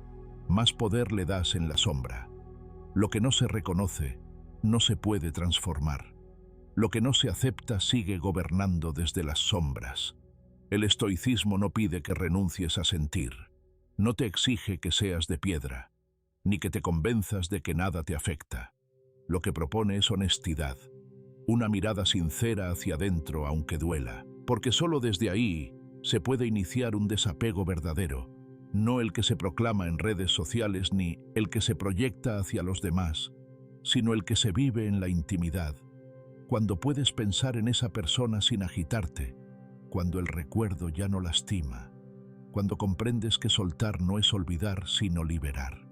más poder le das en la sombra. Lo que no se reconoce, no se puede transformar. Lo que no se acepta sigue gobernando desde las sombras. El estoicismo no pide que renuncies a sentir, no te exige que seas de piedra, ni que te convenzas de que nada te afecta. Lo que propone es honestidad, una mirada sincera hacia adentro aunque duela, porque solo desde ahí se puede iniciar un desapego verdadero, no el que se proclama en redes sociales ni el que se proyecta hacia los demás, sino el que se vive en la intimidad, cuando puedes pensar en esa persona sin agitarte, cuando el recuerdo ya no lastima, cuando comprendes que soltar no es olvidar sino liberar.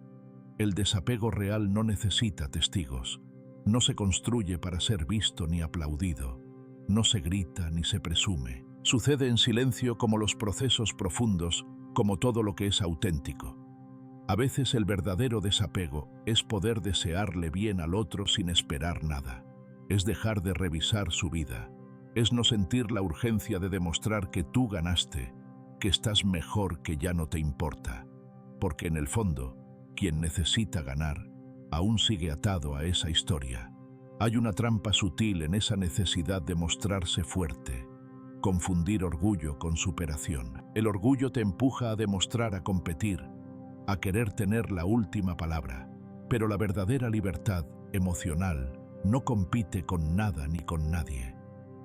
El desapego real no necesita testigos, no se construye para ser visto ni aplaudido, no se grita ni se presume. Sucede en silencio como los procesos profundos, como todo lo que es auténtico. A veces el verdadero desapego es poder desearle bien al otro sin esperar nada. Es dejar de revisar su vida. Es no sentir la urgencia de demostrar que tú ganaste, que estás mejor, que ya no te importa. Porque en el fondo, quien necesita ganar, aún sigue atado a esa historia. Hay una trampa sutil en esa necesidad de mostrarse fuerte. Confundir orgullo con superación. El orgullo te empuja a demostrar, a competir, a querer tener la última palabra. Pero la verdadera libertad emocional no compite con nada ni con nadie.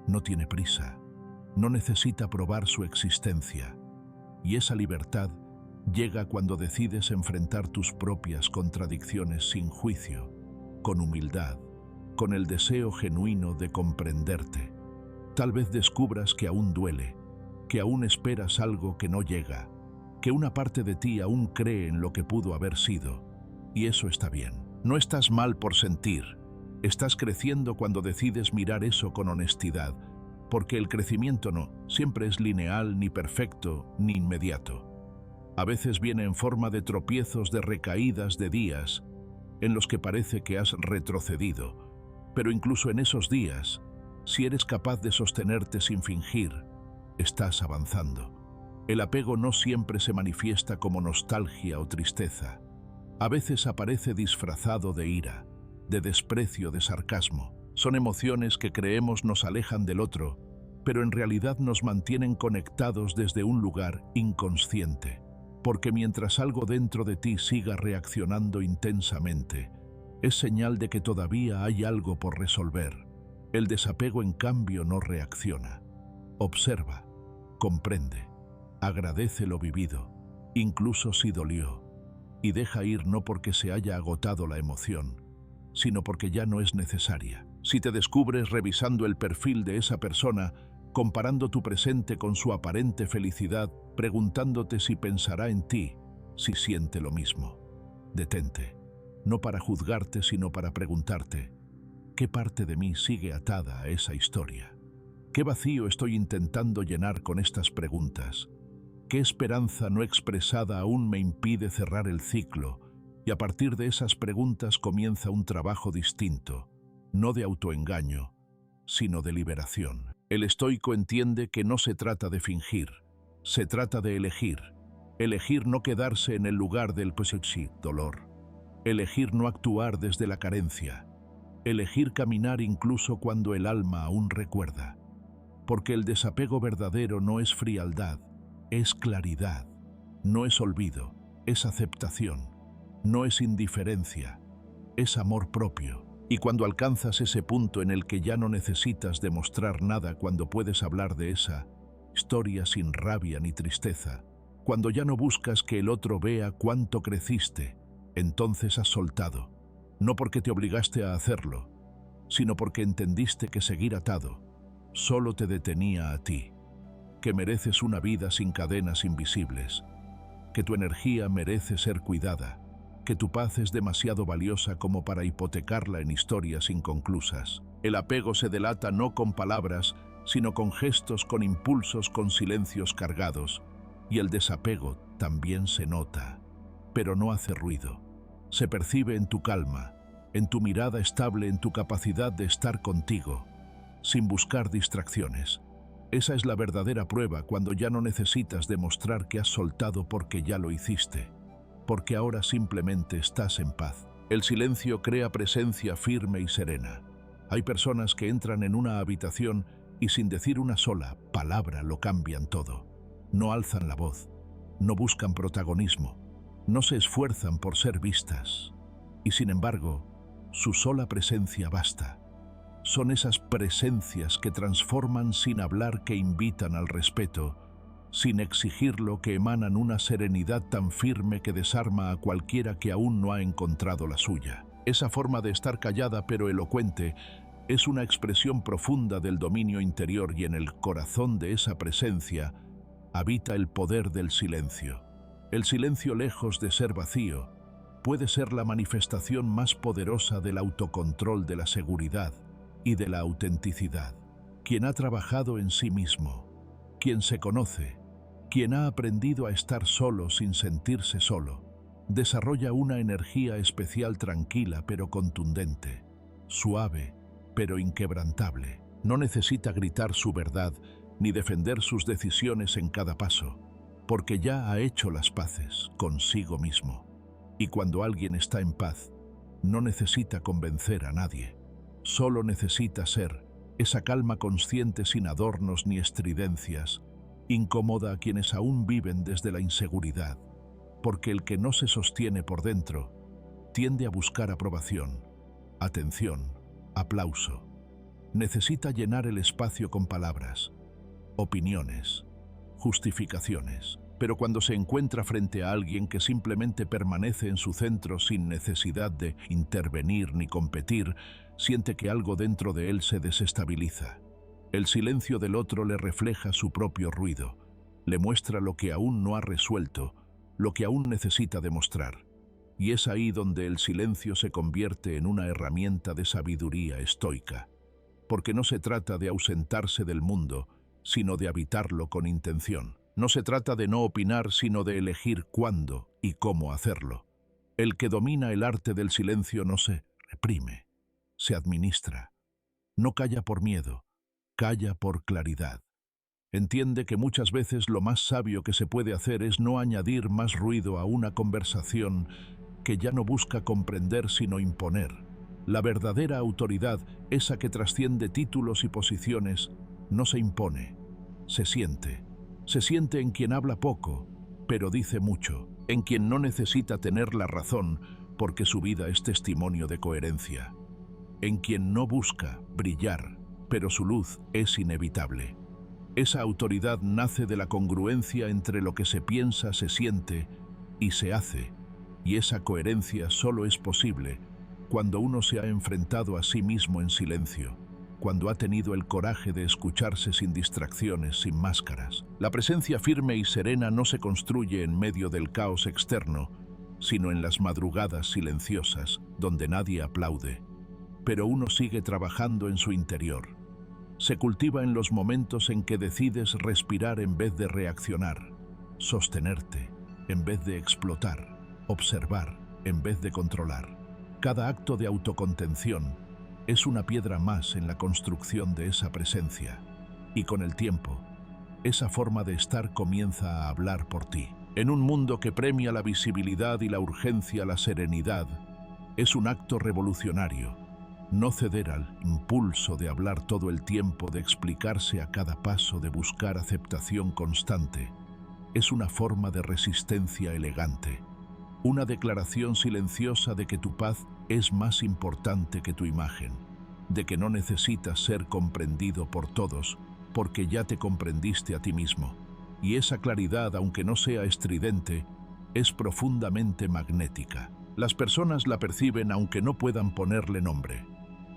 No tiene prisa. No necesita probar su existencia. Y esa libertad llega cuando decides enfrentar tus propias contradicciones sin juicio, con humildad, con el deseo genuino de comprenderte. Tal vez descubras que aún duele, que aún esperas algo que no llega, que una parte de ti aún cree en lo que pudo haber sido, y eso está bien. No estás mal por sentir, estás creciendo cuando decides mirar eso con honestidad, porque el crecimiento no siempre es lineal, ni perfecto, ni inmediato. A veces viene en forma de tropiezos, de recaídas, de días en los que parece que has retrocedido, pero incluso en esos días, si eres capaz de sostenerte sin fingir, estás avanzando. El apego no siempre se manifiesta como nostalgia o tristeza. A veces aparece disfrazado de ira, de desprecio, de sarcasmo. Son emociones que creemos nos alejan del otro, pero en realidad nos mantienen conectados desde un lugar inconsciente. Porque mientras algo dentro de ti siga reaccionando intensamente, es señal de que todavía hay algo por resolver. El desapego, en cambio, no reacciona. Observa, comprende, agradece lo vivido, incluso si dolió, y deja ir no porque se haya agotado la emoción, sino porque ya no es necesaria. Si te descubres revisando el perfil de esa persona, comparando tu presente con su aparente felicidad, preguntándote si pensará en ti, si siente lo mismo, detente, no para juzgarte, sino para preguntarte, ¿qué parte de mí sigue atada a esa historia? ¿Qué vacío estoy intentando llenar con estas preguntas? ¿Qué esperanza no expresada aún me impide cerrar el ciclo? Y a partir de esas preguntas comienza un trabajo distinto, no de autoengaño, sino de liberación. El estoico entiende que no se trata de fingir, se trata de elegir. Elegir no quedarse en el lugar del dolor. Elegir no actuar desde la carencia. Elegir caminar incluso cuando el alma aún recuerda. Porque el desapego verdadero no es frialdad, es claridad. No es olvido, es aceptación. No es indiferencia, es amor propio. Y cuando alcanzas ese punto en el que ya no necesitas demostrar nada, cuando puedes hablar de esa historia sin rabia ni tristeza, cuando ya no buscas que el otro vea cuánto creciste, entonces has soltado, no porque te obligaste a hacerlo, sino porque entendiste que seguir atado solo te detenía a ti, que mereces una vida sin cadenas invisibles, que tu energía merece ser cuidada, que tu paz es demasiado valiosa como para hipotecarla en historias inconclusas. El apego se delata no con palabras, sino con gestos, con impulsos, con silencios cargados. Y el desapego también se nota, pero no hace ruido. Se percibe en tu calma, en tu mirada estable, en tu capacidad de estar contigo, sin buscar distracciones. Esa es la verdadera prueba, cuando ya no necesitas demostrar que has soltado porque ya lo hiciste, porque ahora simplemente estás en paz. El silencio crea presencia firme y serena. Hay personas que entran en una habitación y sin decir una sola palabra lo cambian todo. No alzan la voz, no buscan protagonismo, no se esfuerzan por ser vistas. Y sin embargo, su sola presencia basta. Son esas presencias que transforman sin hablar, que invitan al respeto, sin exigirlo, que emanan una serenidad tan firme que desarma a cualquiera que aún no ha encontrado la suya. Esa forma de estar callada pero elocuente es una expresión profunda del dominio interior, y en el corazón de esa presencia habita el poder del silencio. El silencio, lejos de ser vacío, puede ser la manifestación más poderosa del autocontrol, de la seguridad y de la autenticidad. Quien ha trabajado en sí mismo, quien se conoce, quien ha aprendido a estar solo sin sentirse solo, desarrolla una energía especial, tranquila pero contundente, suave pero inquebrantable. No necesita gritar su verdad ni defender sus decisiones en cada paso, porque ya ha hecho las paces consigo mismo. Y cuando alguien está en paz, no necesita convencer a nadie. Solo necesita ser esa calma consciente, sin adornos ni estridencias. Incomoda a quienes aún viven desde la inseguridad, porque el que no se sostiene por dentro tiende a buscar aprobación, atención, aplauso. Necesita llenar el espacio con palabras, opiniones, justificaciones. Pero cuando se encuentra frente a alguien que simplemente permanece en su centro sin necesidad de intervenir ni competir, siente que algo dentro de él se desestabiliza. El silencio del otro le refleja su propio ruido, le muestra lo que aún no ha resuelto, lo que aún necesita demostrar. Y es ahí donde el silencio se convierte en una herramienta de sabiduría estoica, porque no se trata de ausentarse del mundo, sino de habitarlo con intención. No se trata de no opinar, sino de elegir cuándo y cómo hacerlo. El que domina el arte del silencio no se reprime, se administra. No calla por miedo, calla por claridad. Entiende que muchas veces lo más sabio que se puede hacer es no añadir más ruido a una conversación que ya no busca comprender sino imponer. La verdadera autoridad, esa que trasciende títulos y posiciones, no se impone, se siente. Se siente en quien habla poco, pero dice mucho, en quien no necesita tener la razón porque su vida es testimonio de coherencia, en quien no busca brillar, pero su luz es inevitable. Esa autoridad nace de la congruencia entre lo que se piensa, se siente y se hace, y esa coherencia solo es posible cuando uno se ha enfrentado a sí mismo en silencio, cuando ha tenido el coraje de escucharse sin distracciones, sin máscaras. La presencia firme y serena no se construye en medio del caos externo, sino en las madrugadas silenciosas, donde nadie aplaude, pero uno sigue trabajando en su interior. Se cultiva en los momentos en que decides respirar en vez de reaccionar, sostenerte en vez de explotar, observar en vez de controlar. Cada acto de autocontención es una piedra más en la construcción de esa presencia, y con el tiempo, esa forma de estar comienza a hablar por ti. En un mundo que premia la visibilidad y la urgencia, la serenidad es un acto revolucionario. No ceder al impulso de hablar todo el tiempo, de explicarse a cada paso, de buscar aceptación constante, es una forma de resistencia elegante. Una declaración silenciosa de que tu paz es más importante que tu imagen, de que no necesitas ser comprendido por todos, porque ya te comprendiste a ti mismo. Y esa claridad, aunque no sea estridente, es profundamente magnética. Las personas la perciben aunque no puedan ponerle nombre.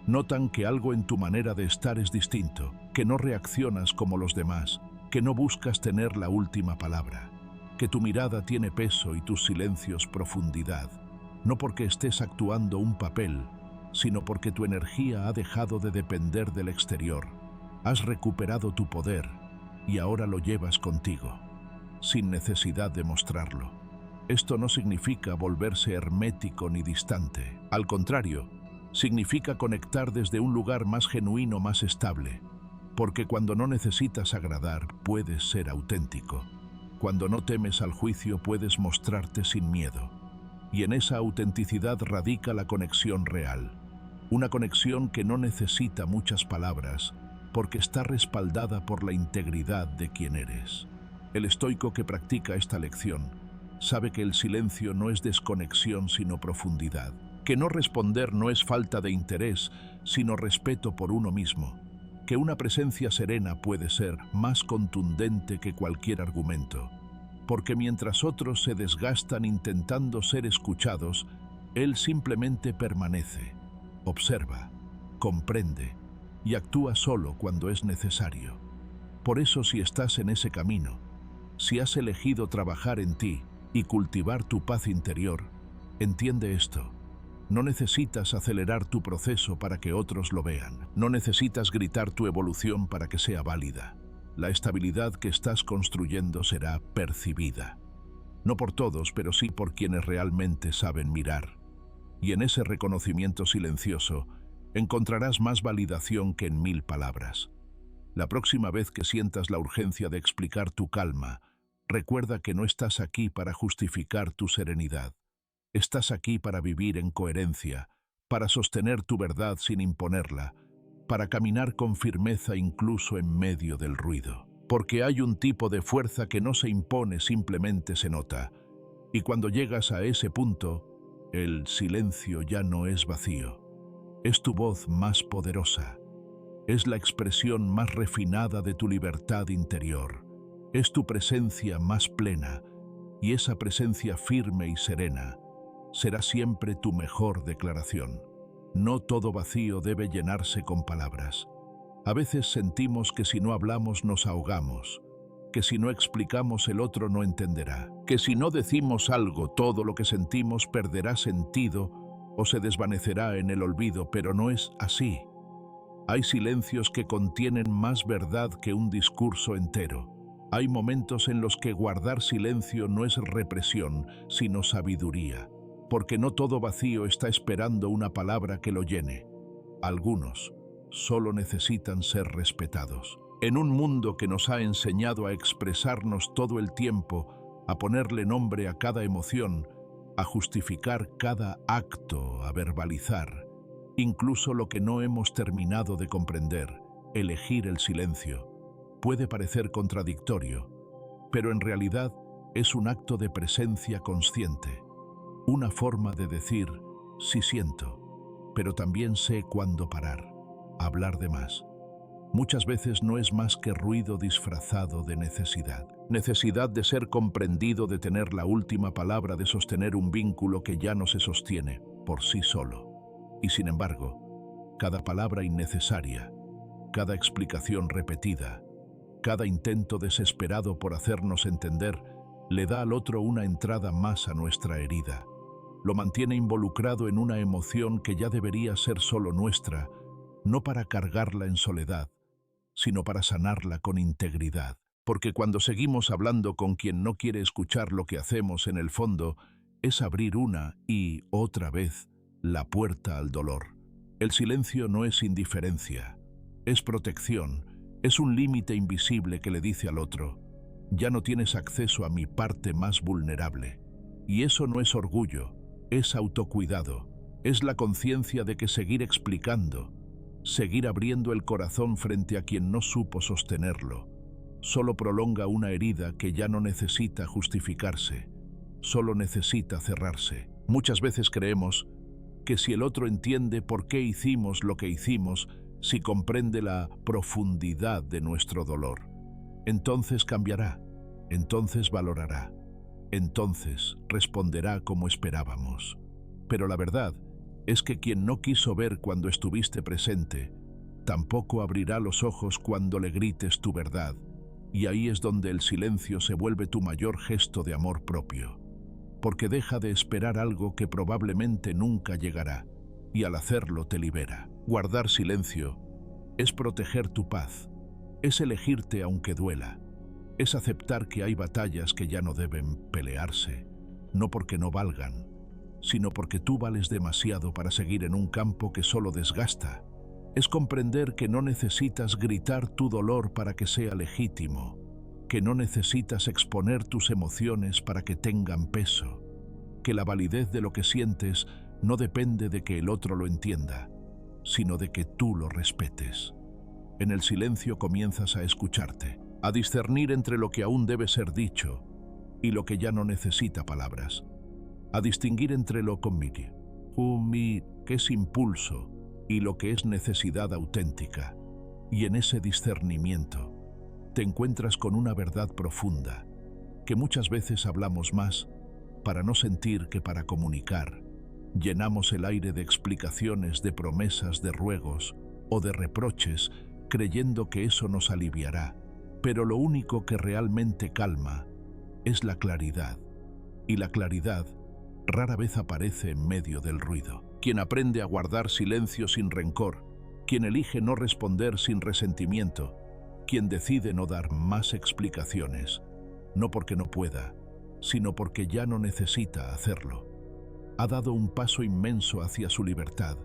Notan que algo en tu manera de estar es distinto, que no reaccionas como los demás, que no buscas tener la última palabra, que tu mirada tiene peso y tus silencios profundidad, no porque estés actuando un papel, sino porque tu energía ha dejado de depender del exterior. Has recuperado tu poder y ahora lo llevas contigo, sin necesidad de mostrarlo. Esto no significa volverse hermético ni distante. Al contrario, significa conectar desde un lugar más genuino, más estable. Porque cuando no necesitas agradar, puedes ser auténtico. Cuando no temes al juicio, puedes mostrarte sin miedo. Y en esa autenticidad radica la conexión real. Una conexión que no necesita muchas palabras, porque está respaldada por la integridad de quien eres. El estoico que practica esta lección sabe que el silencio no es desconexión sino profundidad, que no responder no es falta de interés, sino respeto por uno mismo, que una presencia serena puede ser más contundente que cualquier argumento, porque mientras otros se desgastan intentando ser escuchados, él simplemente permanece, observa, comprende y actúa solo cuando es necesario. Por eso, si estás en ese camino, si has elegido trabajar en ti y cultivar tu paz interior, entiende esto. No necesitas acelerar tu proceso para que otros lo vean. No necesitas gritar tu evolución para que sea válida. La estabilidad que estás construyendo será percibida. No por todos, pero sí por quienes realmente saben mirar. Y en ese reconocimiento silencioso encontrarás más validación que en 1000 palabras. La próxima vez que sientas la urgencia de explicar tu calma, recuerda que no estás aquí para justificar tu serenidad. Estás aquí para vivir en coherencia, para sostener tu verdad sin imponerla, para caminar con firmeza incluso en medio del ruido. Porque hay un tipo de fuerza que no se impone, simplemente se nota. Y cuando llegas a ese punto, el silencio ya no es vacío. Es tu voz más poderosa. Es la expresión más refinada de tu libertad interior. Es tu presencia más plena, y esa presencia firme y serena será siempre tu mejor declaración. No todo vacío debe llenarse con palabras. A veces sentimos que si no hablamos nos ahogamos, que si no explicamos el otro no entenderá, que si no decimos algo todo lo que sentimos perderá sentido o se desvanecerá en el olvido, pero no es así. Hay silencios que contienen más verdad que un discurso entero. Hay momentos en los que guardar silencio no es represión, sino sabiduría, porque no todo vacío está esperando una palabra que lo llene. Algunos solo necesitan ser respetados. En un mundo que nos ha enseñado a expresarnos todo el tiempo, a ponerle nombre a cada emoción, a justificar cada acto, a verbalizar, incluso lo que no hemos terminado de comprender, elegir el silencio, puede parecer contradictorio, pero en realidad es un acto de presencia consciente, una forma de decir, sí siento, pero también sé cuándo parar, hablar de más. Muchas veces no es más que ruido disfrazado de necesidad. Necesidad de ser comprendido, de tener la última palabra, de sostener un vínculo que ya no se sostiene por sí solo. Y sin embargo, cada palabra innecesaria, cada explicación repetida, cada intento desesperado por hacernos entender, le da al otro una entrada más a nuestra herida. Lo mantiene involucrado en una emoción que ya debería ser solo nuestra, no para cargarla en soledad, sino para sanarla con integridad. Porque cuando seguimos hablando con quien no quiere escuchar lo que hacemos, en el fondo, es abrir una y otra vez la puerta al dolor. El silencio no es indiferencia, es protección, es un límite invisible que le dice al otro, ya no tienes acceso a mi parte más vulnerable. Y eso no es orgullo, es autocuidado, es la conciencia de que seguir explicando, seguir abriendo el corazón frente a quien no supo sostenerlo, solo prolonga una herida que ya no necesita justificarse. solo necesita cerrarse. Muchas veces creemos que si el otro entiende por qué hicimos lo que hicimos, si comprende la profundidad de nuestro dolor, entonces cambiará, entonces valorará, entonces responderá como esperábamos. Pero la verdad es que quien no quiso ver cuando estuviste presente, tampoco abrirá los ojos cuando le grites tu verdad, y ahí es donde el silencio se vuelve tu mayor gesto de amor propio, porque deja de esperar algo que probablemente nunca llegará, y al hacerlo te libera. Guardar silencio es proteger tu paz, es elegirte aunque duela, es aceptar que hay batallas que ya no deben pelearse, no porque no valgan, sino porque tú vales demasiado para seguir en un campo que solo desgasta. Es comprender que no necesitas gritar tu dolor para que sea legítimo, que no necesitas exponer tus emociones para que tengan peso, que la validez de lo que sientes no depende de que el otro lo entienda, sino de que tú lo respetes. En el silencio comienzas a escucharte, a discernir entre lo que aún debe ser dicho y lo que ya no necesita palabras, a distinguir entre lo que es impulso y lo que es necesidad auténtica. Y en ese discernimiento te encuentras con una verdad profunda, que muchas veces hablamos más para no sentir que para comunicar. Llenamos el aire de explicaciones, de promesas, de ruegos o de reproches, creyendo que eso nos aliviará. Pero lo único que realmente calma es la claridad. Y la claridad rara vez aparece en medio del ruido. Quien aprende a guardar silencio sin rencor, quien elige no responder sin resentimiento, quien decide no dar más explicaciones, no porque no pueda, sino porque ya no necesita hacerlo, ha dado un paso inmenso hacia su libertad,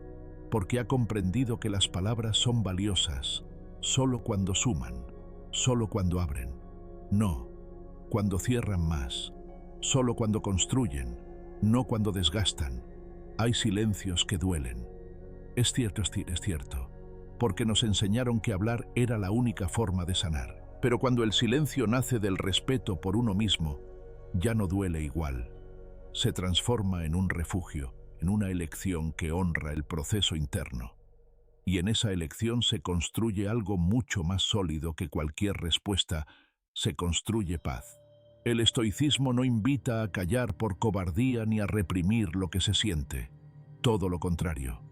porque ha comprendido que las palabras son valiosas solo cuando suman, solo cuando abren, no cuando cierran más, solo cuando construyen, no cuando desgastan. Hay silencios que duelen. Es cierto, porque nos enseñaron que hablar era la única forma de sanar. Pero cuando el silencio nace del respeto por uno mismo, ya no duele igual. Se transforma en un refugio, en una elección que honra el proceso interno. Y en esa elección se construye algo mucho más sólido que cualquier respuesta, se construye paz. El estoicismo no invita a callar por cobardía ni a reprimir lo que se siente. Todo lo contrario.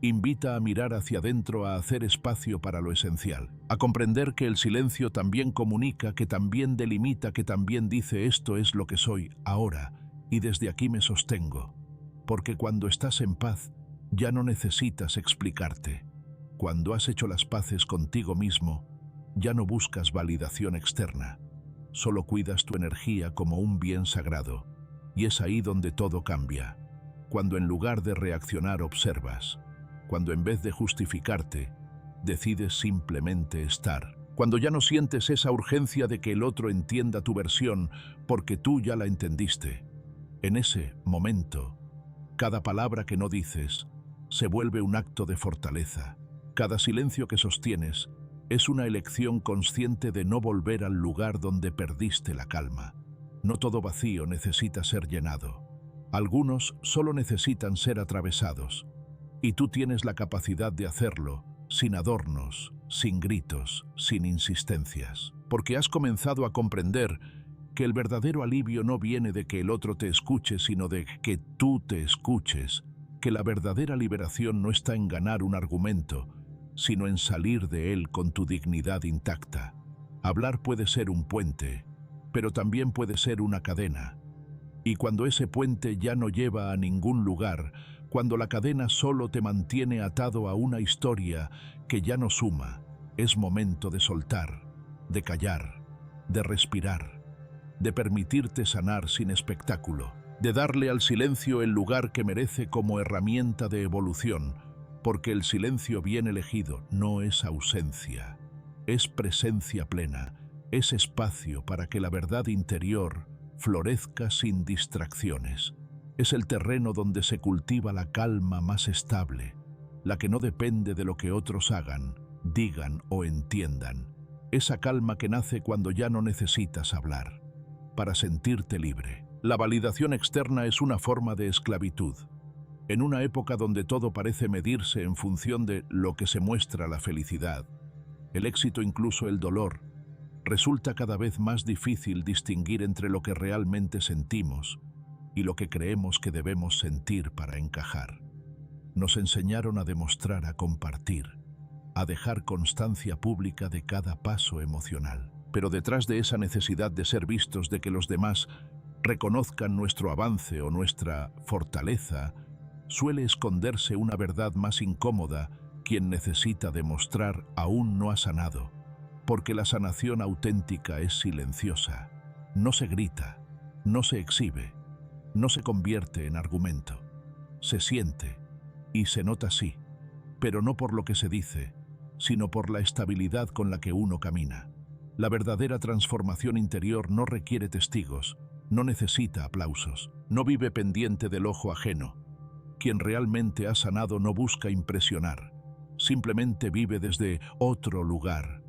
Invita a mirar hacia adentro, a hacer espacio para lo esencial, a comprender que el silencio también comunica, que también delimita, que también dice esto es lo que soy ahora y desde aquí me sostengo. Porque cuando estás en paz, ya no necesitas explicarte. Cuando has hecho las paces contigo mismo, ya no buscas validación externa. Solo cuidas tu energía como un bien sagrado. Y es ahí donde todo cambia. Cuando en lugar de reaccionar observas. Cuando en vez de justificarte, decides simplemente estar. Cuando ya no sientes esa urgencia de que el otro entienda tu versión porque tú ya la entendiste. En ese momento, cada palabra que no dices se vuelve un acto de fortaleza. Cada silencio que sostienes es una elección consciente de no volver al lugar donde perdiste la calma. No todo vacío necesita ser llenado. Algunos solo necesitan ser atravesados. Y tú tienes la capacidad de hacerlo, sin adornos, sin gritos, sin insistencias. Porque has comenzado a comprender que el verdadero alivio no viene de que el otro te escuche, sino de que tú te escuches. Que la verdadera liberación no está en ganar un argumento, sino en salir de él con tu dignidad intacta. Hablar puede ser un puente, pero también puede ser una cadena. Y cuando ese puente ya no lleva a ningún lugar, cuando la cadena solo te mantiene atado a una historia que ya no suma, es momento de soltar, de callar, de respirar, de permitirte sanar sin espectáculo, de darle al silencio el lugar que merece como herramienta de evolución, porque el silencio bien elegido no es ausencia, es presencia plena, es espacio para que la verdad interior florezca sin distracciones. Es el terreno donde se cultiva la calma más estable, la que no depende de lo que otros hagan, digan o entiendan. Esa calma que nace cuando ya no necesitas hablar, para sentirte libre. La validación externa es una forma de esclavitud. En una época donde todo parece medirse en función de lo que se muestra la felicidad, el éxito, incluso el dolor, resulta cada vez más difícil distinguir entre lo que realmente sentimos y lo que creemos que debemos sentir para encajar. Nos enseñaron a demostrar, a compartir, a dejar constancia pública de cada paso emocional. Pero detrás de esa necesidad de ser vistos, de que los demás reconozcan nuestro avance o nuestra fortaleza, suele esconderse una verdad más incómoda. Quien necesita demostrar aún no ha sanado, porque la sanación auténtica es silenciosa. No se grita, no se exhibe, no se convierte en argumento. Se siente y se nota, sí, pero no por lo que se dice, sino por la estabilidad con la que uno camina. La verdadera transformación interior no requiere testigos, no necesita aplausos, no vive pendiente del ojo ajeno. Quien realmente ha sanado no busca impresionar, simplemente vive desde otro lugar,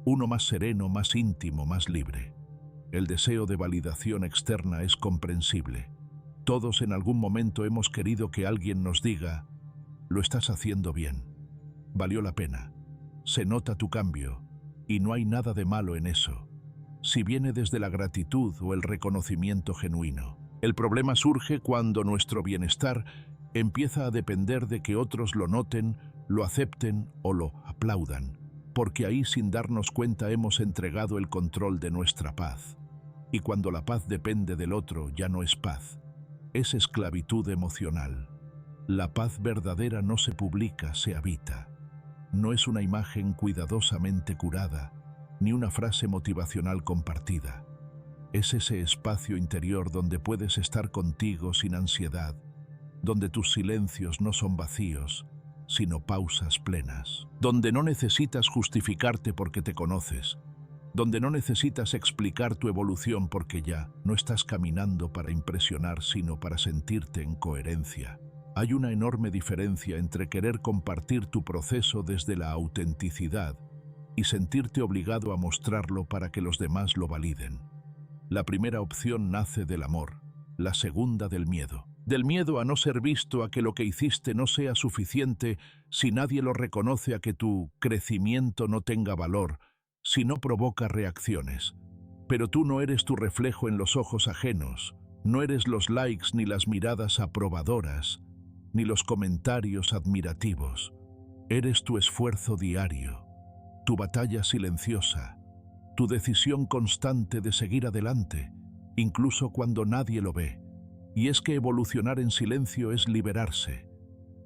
uno más sereno, más íntimo, más libre. El deseo de validación externa es comprensible. Todos en algún momento hemos querido que alguien nos diga: lo estás haciendo bien, valió la pena, se nota tu cambio, y no hay nada de malo en eso, si viene desde la gratitud o el reconocimiento genuino. El problema surge cuando nuestro bienestar empieza a depender de que otros lo noten, lo acepten o lo aplaudan, porque ahí, sin darnos cuenta, hemos entregado el control de nuestra paz. Y cuando la paz depende del otro, ya no es paz, es esclavitud emocional. La paz verdadera no se publica, se habita. No es una imagen cuidadosamente curada, ni una frase motivacional compartida. Es ese espacio interior donde puedes estar contigo sin ansiedad, donde tus silencios no son vacíos, sino pausas plenas, donde no necesitas justificarte porque te conoces, donde no necesitas explicar tu evolución porque ya no estás caminando para impresionar, sino para sentirte en coherencia. Hay una enorme diferencia entre querer compartir tu proceso desde la autenticidad y sentirte obligado a mostrarlo para que los demás lo validen. La primera opción nace del amor, la segunda del miedo. Del miedo a no ser visto, a que lo que hiciste no sea suficiente si nadie lo reconoce, a que tu crecimiento no tenga valor si no provoca reacciones. Pero tú no eres tu reflejo en los ojos ajenos, no eres los likes ni las miradas aprobadoras, ni los comentarios admirativos. Eres tu esfuerzo diario, tu batalla silenciosa, tu decisión constante de seguir adelante, incluso cuando nadie lo ve. Y es que evolucionar en silencio es liberarse,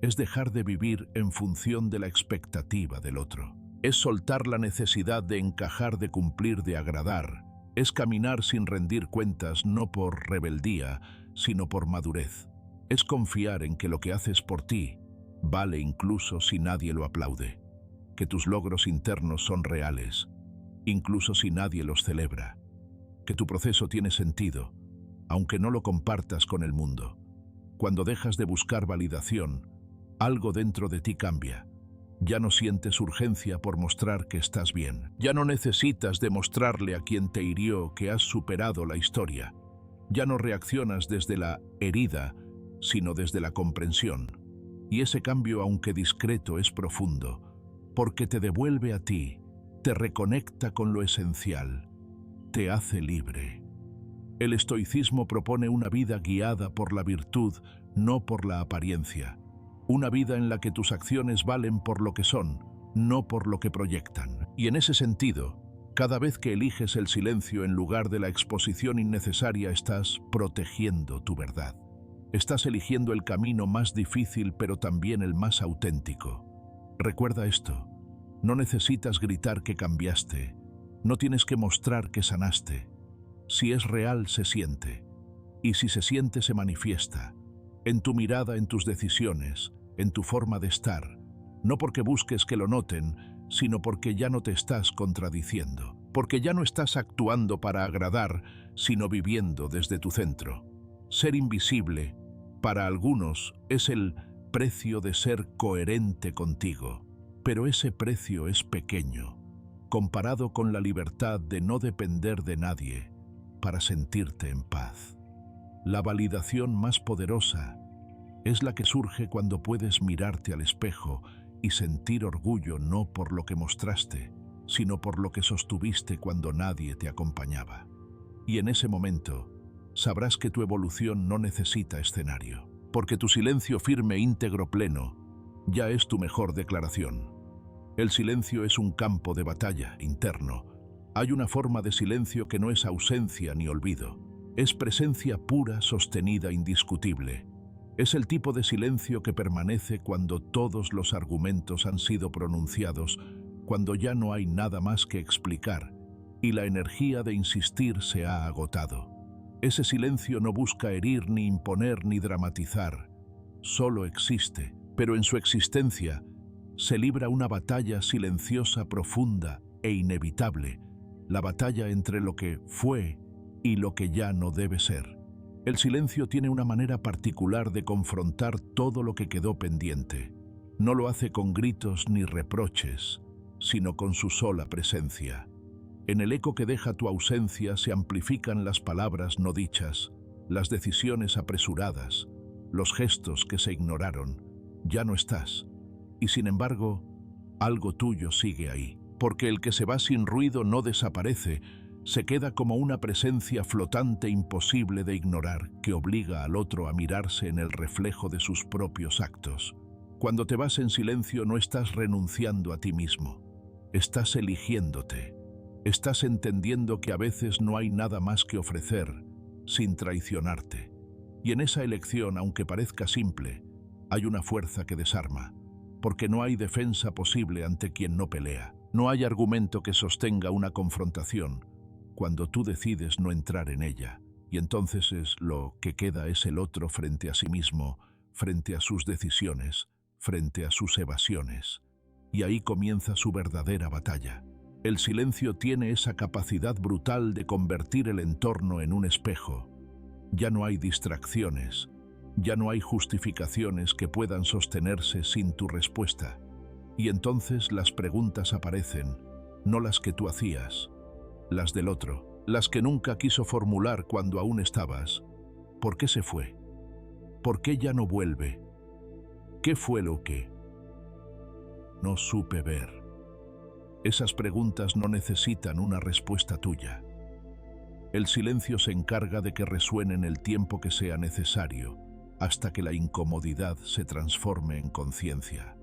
es dejar de vivir en función de la expectativa del otro. Es soltar la necesidad de encajar, de cumplir, de agradar. Es caminar sin rendir cuentas, no por rebeldía, sino por madurez. Es confiar en que lo que haces por ti vale incluso si nadie lo aplaude, que tus logros internos son reales, incluso si nadie los celebra, que tu proceso tiene sentido, aunque no lo compartas con el mundo. Cuando dejas de buscar validación, algo dentro de ti cambia. Ya no sientes urgencia por mostrar que estás bien. Ya no necesitas demostrarle a quien te hirió que has superado la historia. Ya no reaccionas desde la herida, sino desde la comprensión. Y ese cambio, aunque discreto, es profundo, porque te devuelve a ti, te reconecta con lo esencial, te hace libre. El estoicismo propone una vida guiada por la virtud, no por la apariencia. Una vida en la que tus acciones valen por lo que son, no por lo que proyectan. Y en ese sentido, cada vez que eliges el silencio en lugar de la exposición innecesaria, estás protegiendo tu verdad. Estás eligiendo el camino más difícil, pero también el más auténtico. Recuerda esto: no necesitas gritar que cambiaste, no tienes que mostrar que sanaste. Si es real, se siente, y si se siente, se manifiesta, en tu mirada, en tus decisiones, en tu forma de estar, no porque busques que lo noten, sino porque ya no te estás contradiciendo, porque ya no estás actuando para agradar, sino viviendo desde tu centro. Ser invisible, para algunos, es el precio de ser coherente contigo, pero ese precio es pequeño, comparado con la libertad de no depender de nadie para sentirte en paz. La validación más poderosa es la que surge cuando puedes mirarte al espejo y sentir orgullo no por lo que mostraste, sino por lo que sostuviste cuando nadie te acompañaba. Y en ese momento, sabrás que tu evolución no necesita escenario, porque tu silencio firme, íntegro, pleno, ya es tu mejor declaración. El silencio es un campo de batalla interno. Hay una forma de silencio que no es ausencia ni olvido. Es presencia pura, sostenida, indiscutible. Es el tipo de silencio que permanece cuando todos los argumentos han sido pronunciados, cuando ya no hay nada más que explicar y la energía de insistir se ha agotado. Ese silencio no busca herir, ni imponer, ni dramatizar. Solo existe, pero en su existencia se libra una batalla silenciosa, profunda e inevitable, la batalla entre lo que fue y lo que ya no debe ser. El silencio tiene una manera particular de confrontar todo lo que quedó pendiente. No lo hace con gritos ni reproches, sino con su sola presencia. En el eco que deja tu ausencia se amplifican las palabras no dichas, las decisiones apresuradas, los gestos que se ignoraron. Ya no estás. Y sin embargo, algo tuyo sigue ahí, porque el que se va sin ruido no desaparece, se queda como una presencia flotante imposible de ignorar que obliga al otro a mirarse en el reflejo de sus propios actos. Cuando te vas en silencio no estás renunciando a ti mismo, estás eligiéndote, estás entendiendo que a veces no hay nada más que ofrecer sin traicionarte. Y en esa elección, aunque parezca simple, hay una fuerza que desarma, porque no hay defensa posible ante quien no pelea. No hay argumento que sostenga una confrontación cuando tú decides no entrar en ella, y entonces lo que queda es el otro frente a sí mismo, frente a sus decisiones, frente a sus evasiones. Y ahí comienza su verdadera batalla. El silencio tiene esa capacidad brutal de convertir el entorno en un espejo. Ya no hay distracciones, ya no hay justificaciones que puedan sostenerse sin tu respuesta. Y entonces las preguntas aparecen, no las que tú hacías, las del otro, las que nunca quiso formular cuando aún estabas. ¿Por qué se fue? ¿Por qué ya no vuelve? ¿Qué fue lo que no supe ver? Esas preguntas no necesitan una respuesta tuya. El silencio se encarga de que resuenen el tiempo que sea necesario, hasta que la incomodidad se transforme en conciencia.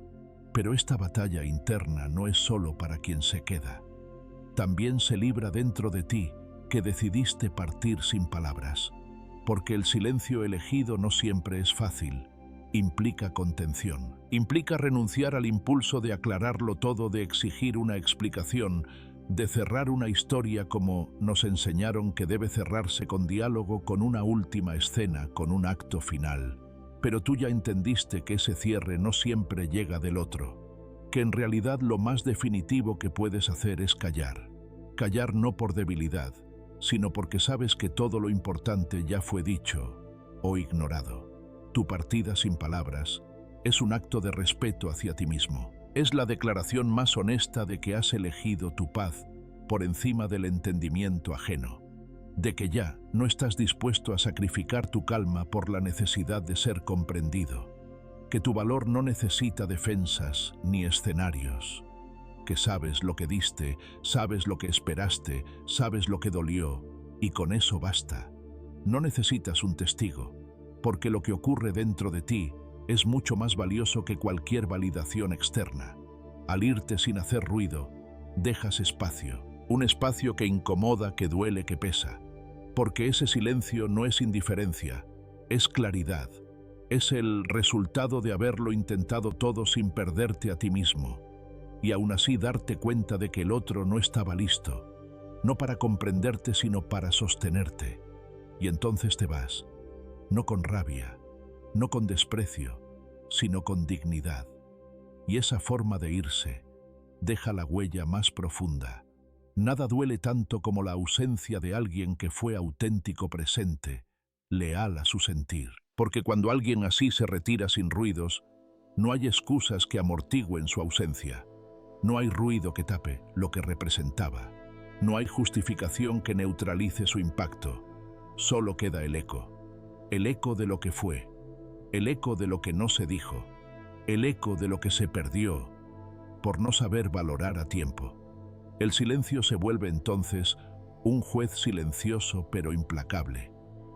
Pero esta batalla interna no es solo para quien se queda. También se libra dentro de ti, que decidiste partir sin palabras. Porque el silencio elegido no siempre es fácil. Implica contención. Implica renunciar al impulso de aclararlo todo, de exigir una explicación, de cerrar una historia como nos enseñaron que debe cerrarse, con diálogo, con una última escena, con un acto final. Pero tú ya entendiste que ese cierre no siempre llega del otro, que en realidad lo más definitivo que puedes hacer es callar. Callar no por debilidad, sino porque sabes que todo lo importante ya fue dicho o ignorado. Tu partida sin palabras es un acto de respeto hacia ti mismo. Es la declaración más honesta de que has elegido tu paz por encima del entendimiento ajeno, de que ya no estás dispuesto a sacrificar tu calma por la necesidad de ser comprendido, que tu valor no necesita defensas ni escenarios, que sabes lo que diste, sabes lo que esperaste, sabes lo que dolió, y con eso basta. No necesitas un testigo, porque lo que ocurre dentro de ti es mucho más valioso que cualquier validación externa. Al irte sin hacer ruido, dejas espacio, un espacio que incomoda, que duele, que pesa, porque ese silencio no es indiferencia, es claridad, es el resultado de haberlo intentado todo sin perderte a ti mismo, y aún así darte cuenta de que el otro no estaba listo, no para comprenderte sino para sostenerte, y entonces te vas, no con rabia, no con desprecio, sino con dignidad. Y esa forma de irse deja la huella más profunda. Nada duele tanto como la ausencia de alguien que fue auténtico, presente, leal a su sentir. Porque cuando alguien así se retira sin ruidos, no hay excusas que amortigüen su ausencia. No hay ruido que tape lo que representaba. No hay justificación que neutralice su impacto. Solo queda el eco. el eco de lo que fue, el eco de lo que no se dijo, el eco de lo que se perdió por no saber valorar a tiempo. El silencio se vuelve entonces un juez silencioso pero implacable,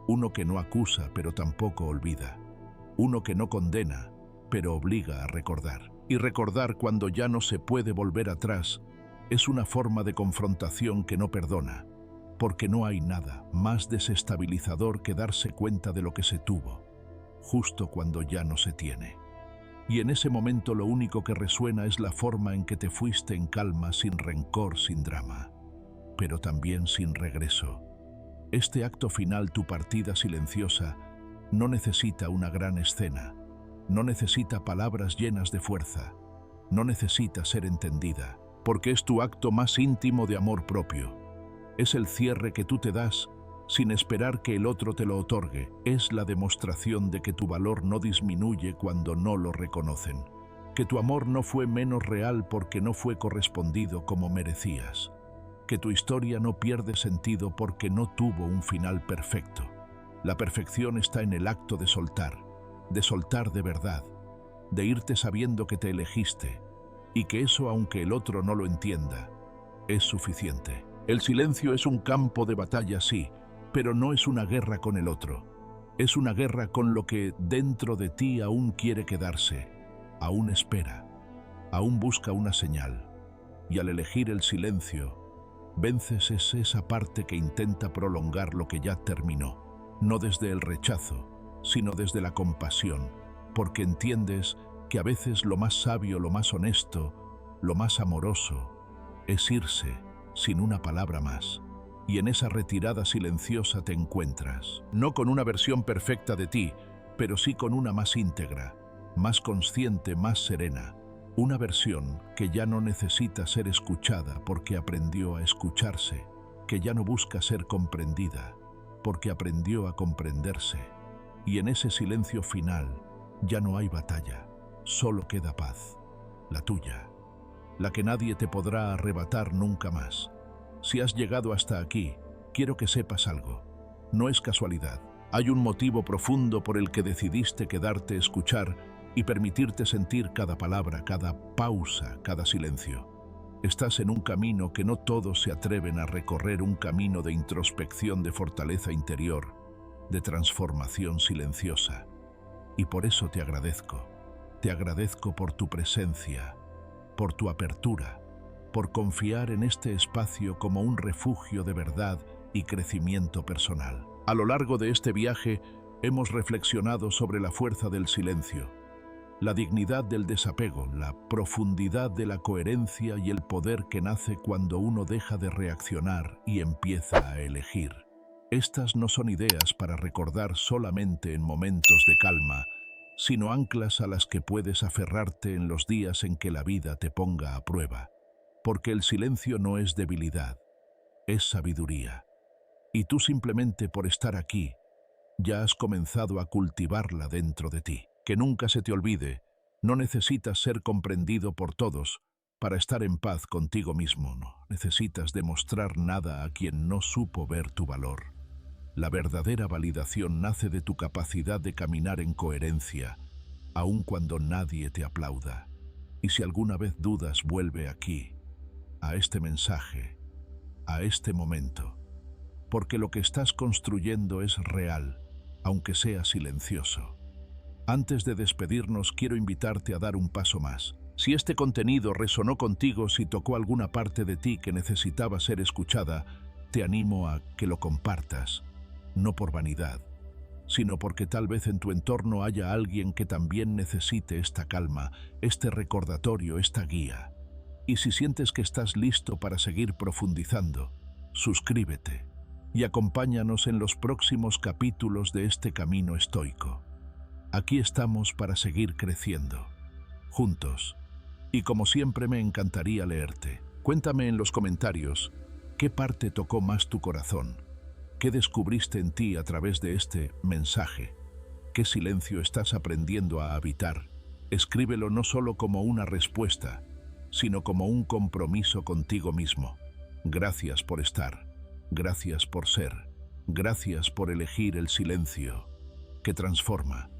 uno que no acusa pero tampoco olvida, uno que no condena pero obliga a recordar. Y recordar cuando ya no se puede volver atrás es una forma de confrontación que no perdona, porque no hay nada más desestabilizador que darse cuenta de lo que se tuvo, justo cuando ya no se tiene. Y en ese momento lo único que resuena es la forma en que te fuiste en calma, sin rencor, sin drama, pero también sin regreso. Este acto final, tu partida silenciosa, no necesita una gran escena, no necesita palabras llenas de fuerza, no necesita ser entendida, porque es tu acto más íntimo de amor propio. Es el cierre que tú te das sin esperar que el otro te lo otorgue. Es la demostración de que tu valor no disminuye cuando no lo reconocen, que tu amor no fue menos real porque no fue correspondido como merecías, que tu historia no pierde sentido porque no tuvo un final perfecto. La perfección está en el acto de soltar de verdad, de irte sabiendo que te elegiste, y que eso, aunque el otro no lo entienda, es suficiente. El silencio es un campo de batalla, sí, pero no es una guerra con el otro. Es una guerra con lo que dentro de ti aún quiere quedarse, aún espera, aún busca una señal. Y al elegir el silencio, vences esa parte que intenta prolongar lo que ya terminó, no desde el rechazo, sino desde la compasión, porque entiendes que a veces lo más sabio, lo más honesto, lo más amoroso, es irse sin una palabra más. Y en esa retirada silenciosa te encuentras, no con una versión perfecta de ti, pero sí con una más íntegra, más consciente, más serena. Una versión que ya no necesita ser escuchada porque aprendió a escucharse, que ya no busca ser comprendida porque aprendió a comprenderse. Y en ese silencio final ya no hay batalla, solo queda paz, la tuya, la que nadie te podrá arrebatar nunca más. Si has llegado hasta aquí, quiero que sepas algo. No es casualidad. Hay un motivo profundo por el que decidiste quedarte a escuchar y permitirte sentir cada palabra, cada pausa, cada silencio. Estás en un camino que no todos se atreven a recorrer, un camino de introspección, de fortaleza interior, de transformación silenciosa. Y por eso te agradezco. Te agradezco por tu presencia, por tu apertura, por confiar en este espacio como un refugio de verdad y crecimiento personal. A lo largo de este viaje hemos reflexionado sobre la fuerza del silencio, la dignidad del desapego, la profundidad de la coherencia y el poder que nace cuando uno deja de reaccionar y empieza a elegir. Estas no son ideas para recordar solamente en momentos de calma, sino anclas a las que puedes aferrarte en los días en que la vida te ponga a prueba. Porque el silencio no es debilidad, es sabiduría. Y tú simplemente por estar aquí, ya has comenzado a cultivarla dentro de ti. Que nunca se te olvide, no necesitas ser comprendido por todos para estar en paz contigo mismo. No necesitas demostrar nada a quien no supo ver tu valor. La verdadera validación nace de tu capacidad de caminar en coherencia, aun cuando nadie te aplauda. Y si alguna vez dudas, vuelve aquí, a este mensaje, a este momento, porque lo que estás construyendo es real, aunque sea silencioso. Antes de despedirnos, quiero invitarte a dar un paso más. Si este contenido resonó contigo, si tocó alguna parte de ti que necesitaba ser escuchada, te animo a que lo compartas, no por vanidad, sino porque tal vez en tu entorno haya alguien que también necesite esta calma, este recordatorio, esta guía. Y si sientes que estás listo para seguir profundizando, suscríbete y acompáñanos en los próximos capítulos de este camino estoico. Aquí estamos para seguir creciendo, juntos. Y como siempre me encantaría leerte. Cuéntame en los comentarios qué parte tocó más tu corazón, qué descubriste en ti a través de este mensaje, qué silencio estás aprendiendo a habitar. Escríbelo no solo como una respuesta, sino como un compromiso contigo mismo. Gracias por estar, gracias por ser, gracias por elegir el silencio. que transforma.